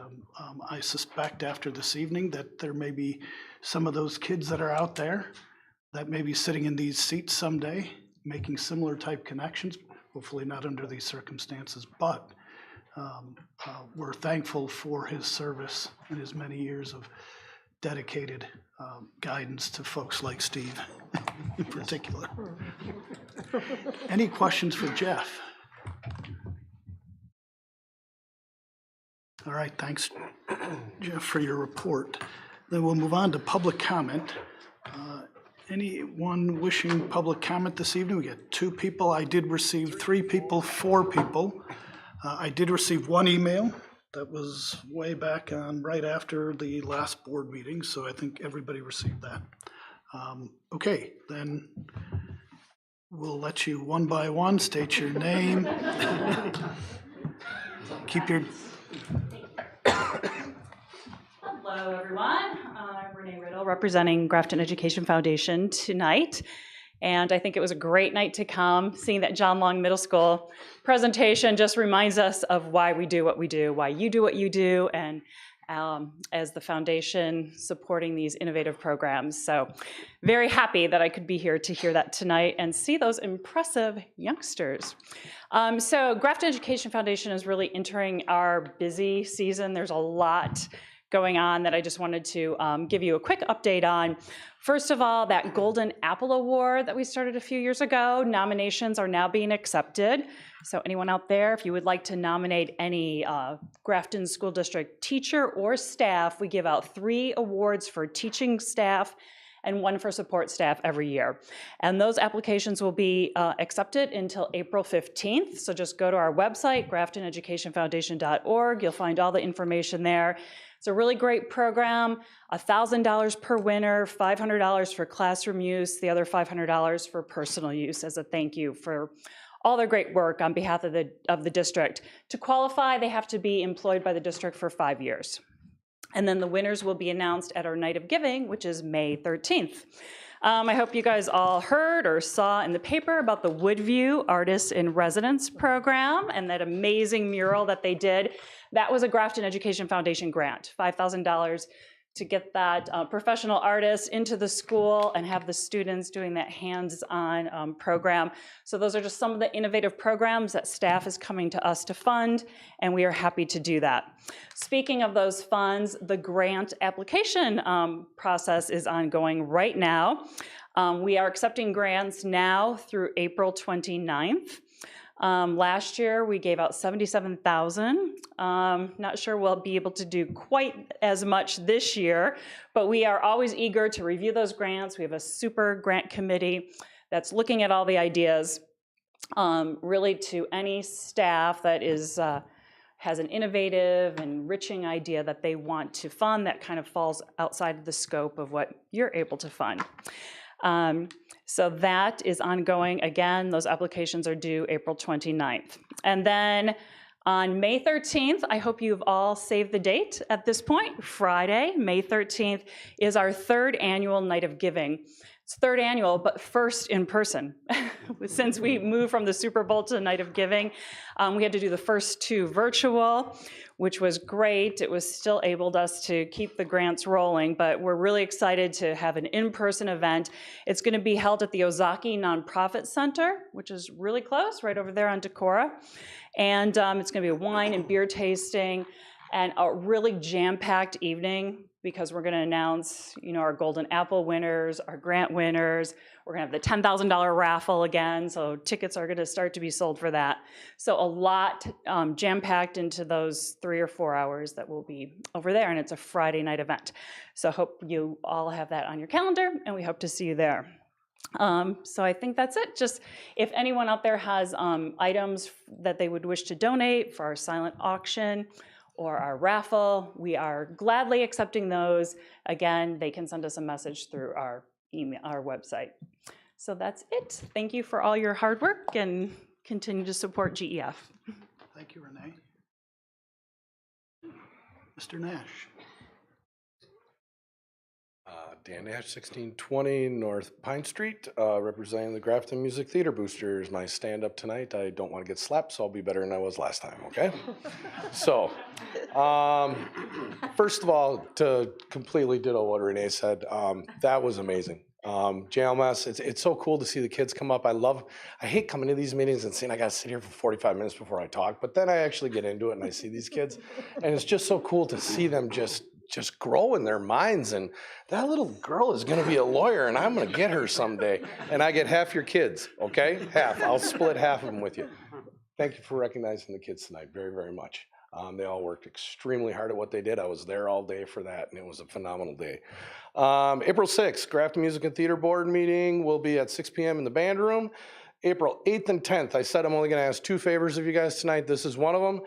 I suspect after this evening that there may be some of those kids that are out there that may be sitting in these seats someday, making similar type connections, hopefully not under these circumstances, but we're thankful for his service and his many years of dedicated guidance to folks like Steve in particular. Any questions for Jeff? All right, thanks, Jeff, for your report. Then we'll move on to public comment. Anyone wishing public comment this evening? We got 2 people. I did receive 3 people, 4 people. I did receive 1 email that was way back on right after the last board meeting, so I think everybody received that. Okay, then we'll let you one by one state your name. Keep your... Hello, everyone. I'm Renee Riddle, representing Grafton Education Foundation tonight. And I think it was a great night to come. Seeing that John Long Middle School presentation just reminds us of why we do what we do, why you do what you do, and as the foundation supporting these innovative programs. So very happy that I could be here to hear that tonight and see those impressive youngsters. So Grafton Education Foundation is really entering our busy season. There's a lot going on that I just wanted to give you a quick update on. First of all, that Golden Apple Award that we started a few years ago, nominations are now being accepted. So anyone out there, if you would like to nominate any Grafton School District teacher or staff, we give out 3 awards for teaching staff and 1 for support staff every year. And those applications will be accepted until April 15th. So just go to our website, graftoneducationfoundation.org. You'll find all the information there. It's a really great program, $1,000 per winner, $500 for classroom use, the other $500 for personal use as a thank you for all their great work on behalf of the district. To qualify, they have to be employed by the district for 5 years. And then the winners will be announced at our Night of Giving, which is May 13th. I hope you guys all heard or saw in the paper about the Woodview Artists in Residence program and that amazing mural that they did. That was a Grafton Education Foundation grant, $5,000 to get that professional artist into the school and have the students doing that hands-on program. So those are just some of the innovative programs that staff is coming to us to fund, and we are happy to do that. Speaking of those funds, the grant application process is ongoing right now. We are accepting grants now through April 29th. Last year, we gave out $77,000. Not sure we'll be able to do quite as much this year, but we are always eager to review those grants. We have a super grant committee that's looking at all the ideas. Really, to any staff that has an innovative, enriching idea that they want to fund that kind of falls outside of the scope of what you're able to fund. So that is ongoing. Again, those applications are due April 29th. And then on May 13th, I hope you've all saved the date at this point. Friday, May 13th, is our 3rd annual Night of Giving. It's 3rd annual, but first in person. Since we moved from the Super Bowl to the Night of Giving, we had to do the first 2 virtual, which was great. It was still enabled us to keep the grants rolling, but we're really excited to have an in-person event. It's going to be held at the Ozaki Nonprofit Center, which is really close, right over there on Decorah. And it's going to be a wine and beer tasting and a really jam-packed evening, because we're going to announce, our Golden Apple winners, our grant winners. We're going to have the $10,000 raffle again, so tickets are going to start to be sold for that. So a lot jam-packed into those 3 or 4 hours that will be over there, and it's a Friday night event. So hope you all have that on your calendar, and we hope to see you there. So I think that's it. Just if anyone out there has items that they would wish to donate for our silent auction or our raffle, we are gladly accepting those. Again, they can send us a message through our email, our website. So that's it. Thank you for all your hard work and continue to support GEF. Thank you, Renee. Mr. Nash. Dan Nash, 1620 North Pine Street, representing the Grafton Music Theater Boosters. My stand-up tonight, I don't want to get slapped, so I'll be better than I was last time, okay? So, first of all, to completely ditto what Renee said, that was amazing. JLMS, it's so cool to see the kids come up. I hate coming to these meetings and seeing I got to sit here for 45 minutes before I talk, but then I actually get into it and I see these kids, and it's just so cool to see them just grow in their minds, and that little girl is going to be a lawyer, and I'm going to get her someday, and I get half your kids, okay? Half. I'll split half of them with you. Thank you for recognizing the kids tonight very, very much. They all worked extremely hard at what they did. I was there all day for that, and it was a phenomenal day. April 6th, Grafton Music and Theater Board meeting will be at 6 p.m. in the band room. April 8th and 10th, I said I'm only going to ask 2 favors of you guys tonight. This is one of them.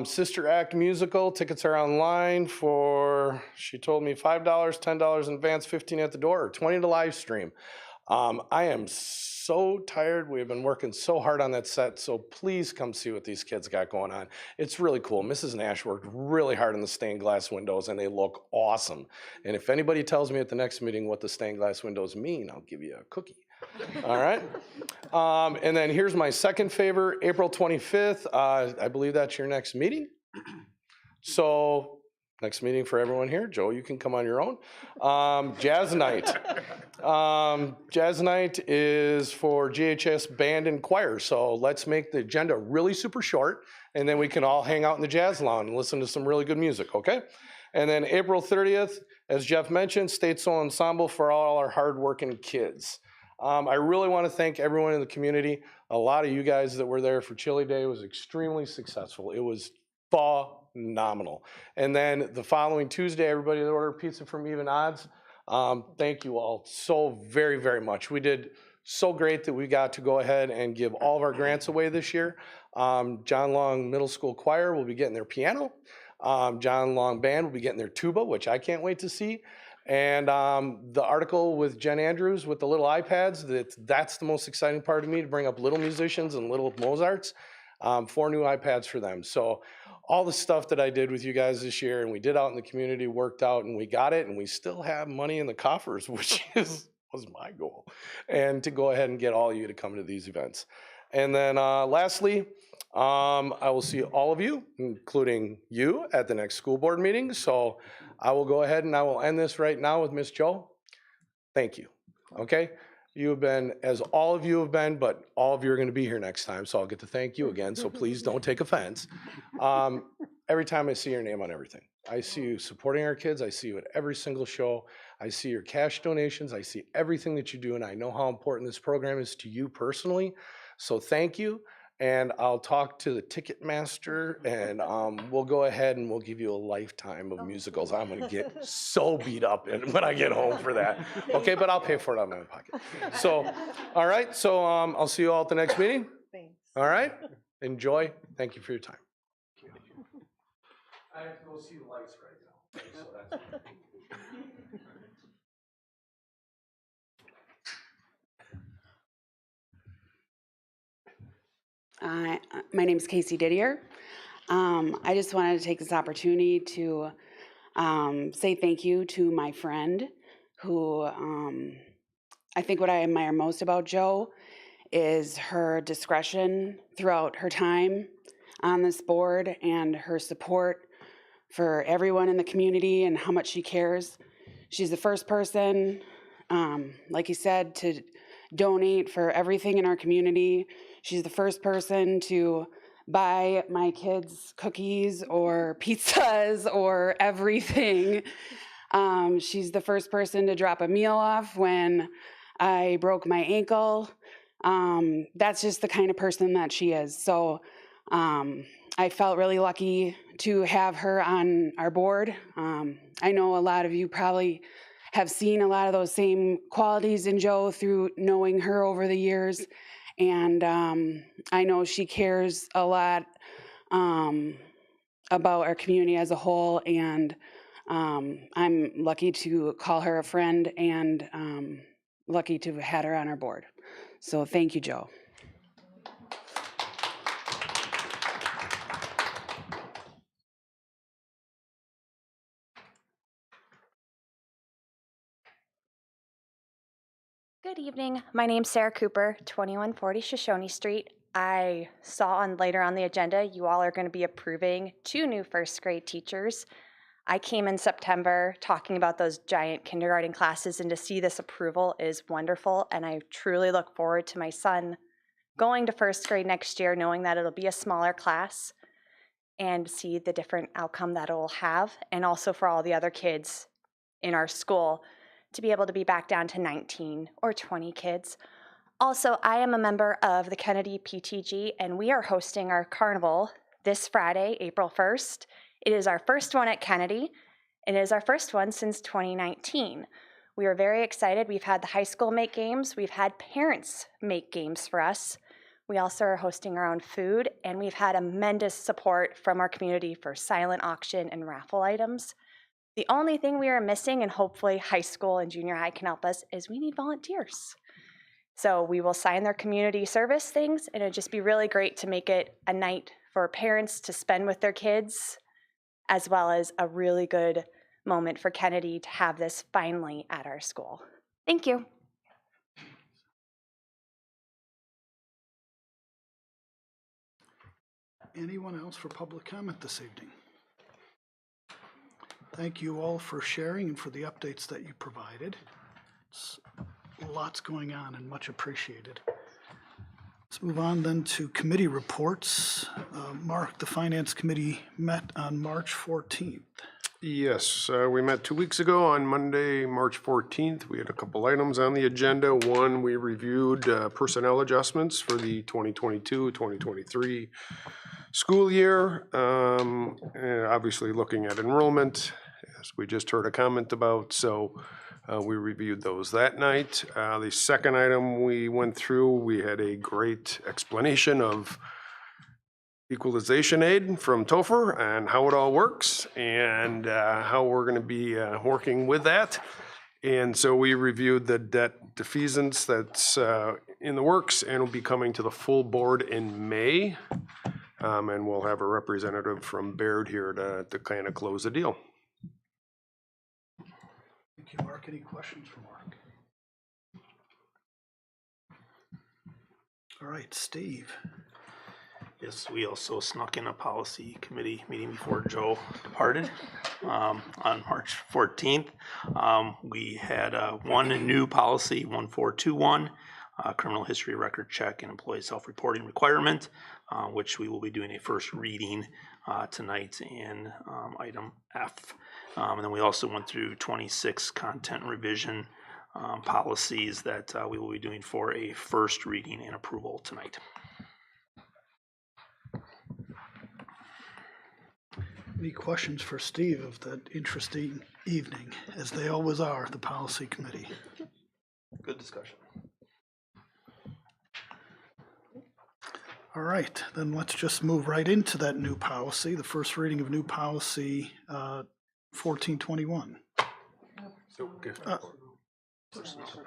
Sister Act Musical. Tickets are online for, she told me, $5, $10 in advance, $15 at the door, or $20 to live stream. I am so tired. We have been working so hard on that set, so please come see what these kids got going on. It's really cool. Mrs. Nash worked really hard on the stained glass windows, and they look awesome. And if anybody tells me at the next meeting what the stained glass windows mean, I'll give you a cookie. All right. And then here's my second favor, April 25th. I believe that's your next meeting. So next meeting for everyone here. Joe, you can come on your own. Jazz night. Jazz night is for GHS band and choir. So let's make the agenda really super short, and then we can all hang out in the jazz lawn and listen to some really good music, okay? And then April 30th, as Jeff mentioned, State Soul Ensemble for all our hardworking kids. I really want to thank everyone in the community. A lot of you guys that were there for Chili Day was extremely successful. It was phenomenal. And then the following Tuesday, everybody that ordered pizza from Even Odds, thank you all so very, very much. We did so great that we got to go ahead and give all of our grants away this year. John Long Middle School Choir will be getting their piano. John Long Band will be getting their tuba, which I can't wait to see. And the article with Jen Andrews with the little iPads, that's the most exciting part of me, to bring up little musicians and little Mozarts. 4 new iPads for them. So all the stuff that I did with you guys this year and we did out in the community worked out, and we got it, and we still have money in the coffers, which was my goal. And to go ahead and get all of you to come to these events. And then lastly, I will see all of you, including you, at the next school board meeting. So I will go ahead and I will end this right now with Miss Jo. Thank you. Okay? You have been, as all of you have been, but all of you are going to be here next time, so I'll get to thank you again, so please don't take offense. Every time I see your name on everything. I see you supporting our kids. I see you at every single show. I see your cash donations. I see everything that you do, and I know how important this program is to you personally. So thank you. And I'll talk to the ticket master, and we'll go ahead and we'll give you a lifetime of musicals. I'm going to get so beat up when I get home for that. Okay, but I'll pay for it out of my own pocket. So, all right. So I'll see you all at the next meeting. Thanks. All right. Enjoy. Thank you for your time. I have to go see the lights right now. So that's My name is Casey Didier. I just wanted to take this opportunity to say thank you to my friend who I think what I admire most about Jo is her discretion throughout her time on this board and her support for everyone in the community and how much she cares. She's the first person, like you said, to donate for everything in our community. She's the first person to buy my kids cookies or pizzas or everything. She's the first person to drop a meal off when I broke my ankle. That's just the kind of person that she is. So I felt really lucky to have her on our board. I know a lot of you probably have seen a lot of those same qualities in Jo through knowing her over the years. And I know she cares a lot about our community as a whole. And I'm lucky to call her a friend and lucky to have had her on our board. So thank you, Jo. Good evening. My name's Sarah Cooper, 2140 Shoshone Street. I saw later on the agenda you all are going to be approving 2 new first grade teachers. I came in September talking about those giant kindergarten classes, and to see this approval is wonderful, and I truly look forward to my son going to first grade next year, knowing that it'll be a smaller class, and see the different outcome that it will have, and also for all the other kids in our school to be able to be back down to 19 or 20 kids. Also, I am a member of the Kennedy PTG, and we are hosting our carnival this Friday, April 1st. It is our first one at Kennedy. It is our first one since 2019. We are very excited. We've had the high school make games. We've had parents make games for us. We also are hosting our own food, and we've had tremendous support from our community for silent auction and raffle items. The only thing we are missing, and hopefully high school and junior high can help us, is we need volunteers. So we will sign their community service things, and it'd just be really great to make it a night for parents to spend with their kids, as well as a really good moment for Kennedy to have this finally at our school. Thank you. Anyone else for public comment this evening? Thank you all for sharing and for the updates that you provided. It's lots going on and much appreciated. Let's move on then to committee reports. Mark, the Finance Committee met on March 14th. Yes, we met 2 weeks ago on Monday, March 14th. We had a couple items on the agenda. One, we reviewed personnel adjustments for the 2022-2023 school year. Obviously looking at enrollment, as we just heard a comment about, so we reviewed those that night. The second item we went through, we had a great explanation of equalization aid from Topher and how it all works and how we're going to be working with that. And so we reviewed the debt defeasance that's in the works and will be coming to the full board in May. And we'll have a representative from Baird here to kind of close the deal. Thank you, Mark. Any questions for Mark? All right, Steve. Yes, we also snuck in a policy committee meeting before Jo departed on March 14th. We had one new policy, 1421, criminal history record check and employee self-reporting requirement. which we will be doing a first reading tonight in item F. And then we also went through 26 content revision policies that we will be doing for a first reading and approval tonight. Any questions for Steve of that interesting evening, as they always are, the policy committee? Good discussion. All right, then let's just move right into that new policy, the first reading of new policy 1421.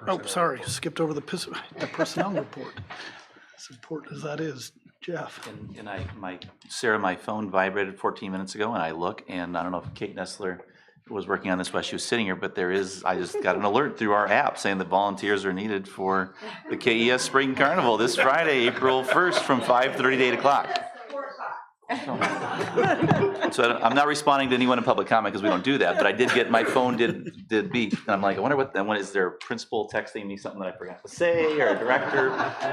Oh, sorry, skipped over the personnel report. As important as that is, Jeff. And Sarah, my phone vibrated 14 minutes ago, and I look, and I don't know if Kate Nestler was working on this while she was sitting here, but I just got an alert through our app saying that volunteers are needed for the KES Spring Carnival this Friday, April 1st from 5:30 to 8 o'clock. So I'm not responding to anyone in public comment because we don't do that, but I did get, my phone did beep, and I'm like, I wonder what is there a principal texting me something that I forgot to say, or a director?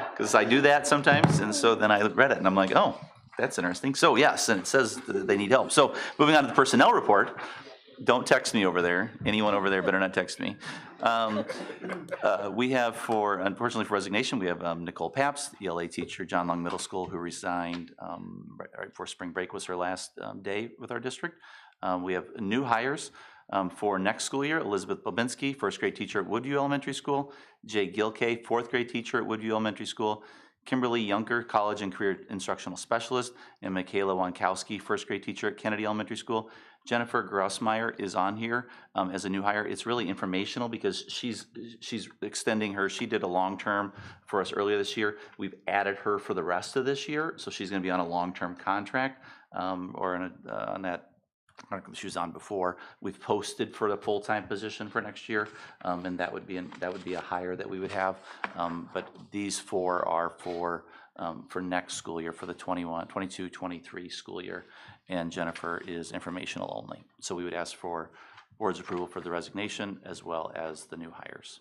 Because I do that sometimes, and so then I read it, and I'm like, oh, that's interesting. So yes, and it says that they need help. So moving on to the personnel report. Don't text me over there. Anyone over there better not text me. We have unfortunately for resignation, we have Nicole Paps, the ELA teacher, John Long Middle School, who resigned right before spring break was her last day with our district. We have new hires for next school year: Elizabeth Bobinski, first grade teacher at Woodview Elementary School; Jay Gilkay, fourth grade teacher at Woodview Elementary School; Kimberly Yunker, college and career instructional specialist; and Michaela Wankowski, first grade teacher at Kennedy Elementary School. Jennifer Grossmeyer is on here as a new hire. It's really informational because she's extending her. She did a long-term for us earlier this year. We've added her for the rest of this year, so she's going to be on a long-term contract or on that. She was on before. We've posted for the full-time position for next year, and that would be a hire that we would have. But these four are for next school year, for the 22-23 school year, and Jennifer is informational only. So we would ask for board's approval for the resignation as well as the new hires.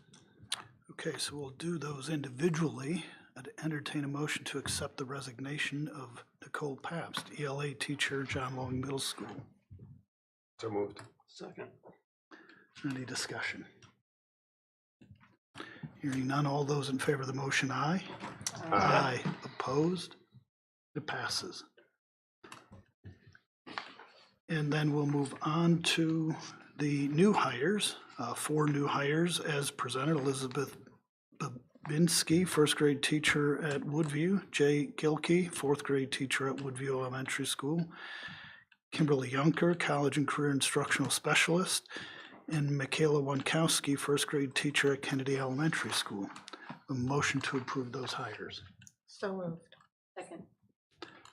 Okay, so we'll do those individually. I'd entertain a motion to accept the resignation of Nicole Pabst, ELA teacher, John Long Middle School. So moved. Second. Any discussion? Hearing none, all those in favor of the motion, aye. Aye. Opposed? It passes. And then we'll move on to the new hires, 4 new hires as presented. Elizabeth Babinski, first grade teacher at Woodview; Jay Gilkey, fourth grade teacher at Woodview Elementary School; Kimberly Yunker, college and career instructional specialist; and Michaela Wankowski, first grade teacher at Kennedy Elementary School. A motion to approve those hires. So moved. Second.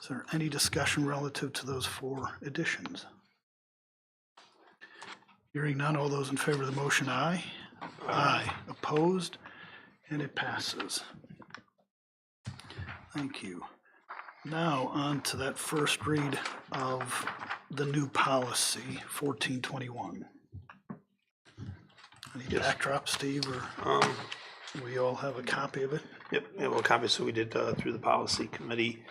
Is there any discussion relative to those 4 additions? Hearing none, all those in favor of the motion, aye. Aye. Opposed? And it passes. Thank you. Now on to that first read of the new policy, 1421. Any backdrop, Steve, or we all have a copy of it? Yep, we have a copy. So we did through the policy committee.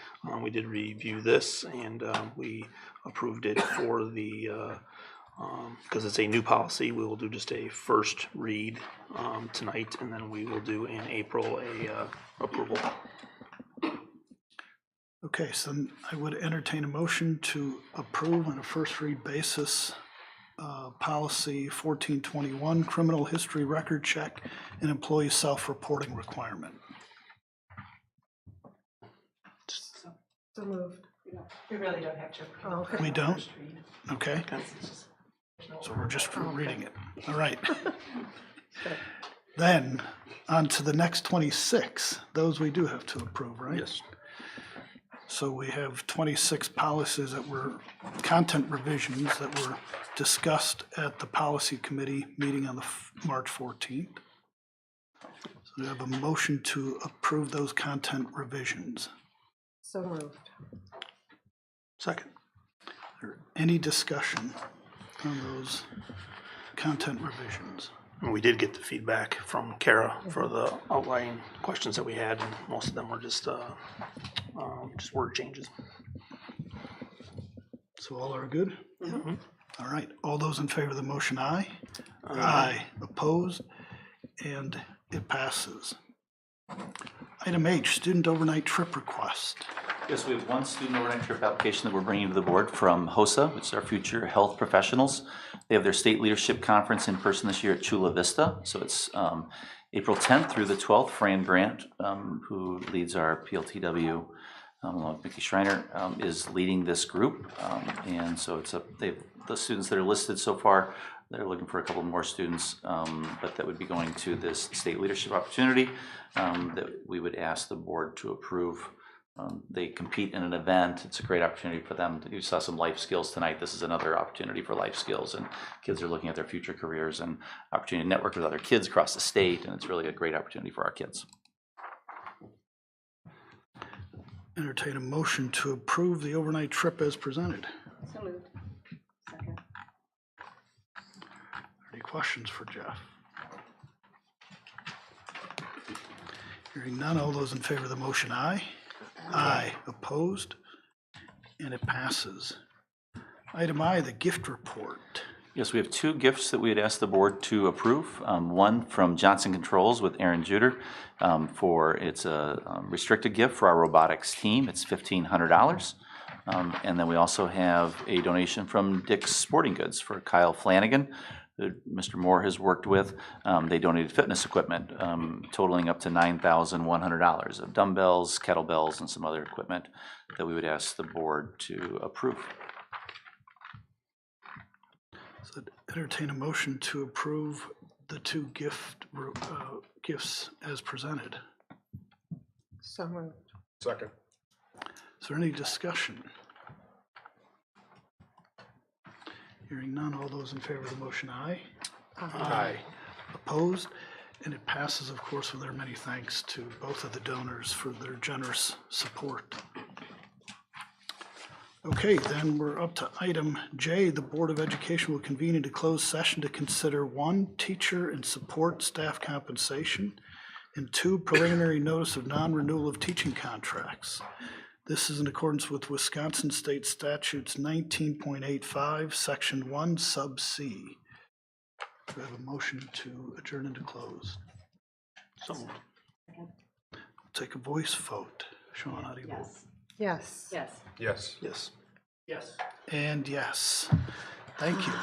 We did review this, and we approved it for the because it's a new policy. We will do just a first read tonight, and then we will do in April a approval. Okay, so then I would entertain a motion to approve on a first read basis policy 1421, criminal history record check and employee self-reporting requirement. So moved. We really don't have to. Oh, okay. We don't? Okay. So we're just reading it. All right. Then on to the next 26. Those we do have to approve, right? Yes. So we have 26 policies that were content revisions that were discussed at the policy committee meeting on the March 14th. So we have a motion to approve those content revisions. So moved. Second. Is there any discussion on those content revisions? And we did get the feedback from Kara for the outline questions that we had, and most of them were just word changes. So all are good? Mhm. All right, all those in favor of the motion, aye? Aye. Opposed? And it passes. Item H, student overnight trip request. Yes, we have one student overnight trip application that we're bringing to the board from HOSA, which is our Future Health Professionals. They have their state leadership conference in person this year at Chula Vista. So it's April 10th through the 12th. Fran Grant, who leads our PLTW, along with Mickey Schreiner, is leading this group. And so it's the students that are listed so far, they're looking for a couple more students, but that would be going to this state leadership opportunity that we would ask the board to approve. They compete in an event. It's a great opportunity for them. You saw some life skills tonight. This is another opportunity for life skills, and kids are looking at their future careers and opportunity to network with other kids across the state, and it's really a great opportunity for our kids. Entertain a motion to approve the overnight trip as presented. So moved. Second. Any questions for Jeff? Hearing none, all those in favor of the motion, aye? Aye. Opposed? And it passes. Item I, the gift report. Yes, we have two gifts that we had asked the board to approve. One from Johnson Controls with Aaron Juder it's a restricted gift for our robotics team. It's $1,500. And then we also have a donation from Dick's Sporting Goods for Kyle Flanagan, that Mr. Moore has worked with. They donated fitness equipment totaling up to $9,100 of dumbbells, kettlebells, and some other equipment that we would ask the board to approve. So entertain a motion to approve the two gifts as presented. So moved. Second. Is there any discussion? Hearing none, all those in favor of the motion, aye? Aye. Opposed? And it passes, of course, with our many thanks to both of the donors for their generous support. Okay, then we're up to item J. The Board of Education will convene into closed session to consider 1, teacher and support staff compensation, and 2, preliminary notice of non-renewal of teaching contracts. This is in accordance with Wisconsin State Statutes 19.85, Section 1, Sub C. Do we have a motion to adjourn into closed? So moved. Take a voice vote. Sean, how do you vote? Yes. Yes. Yes. Yes. Yes. And yes. Thank you.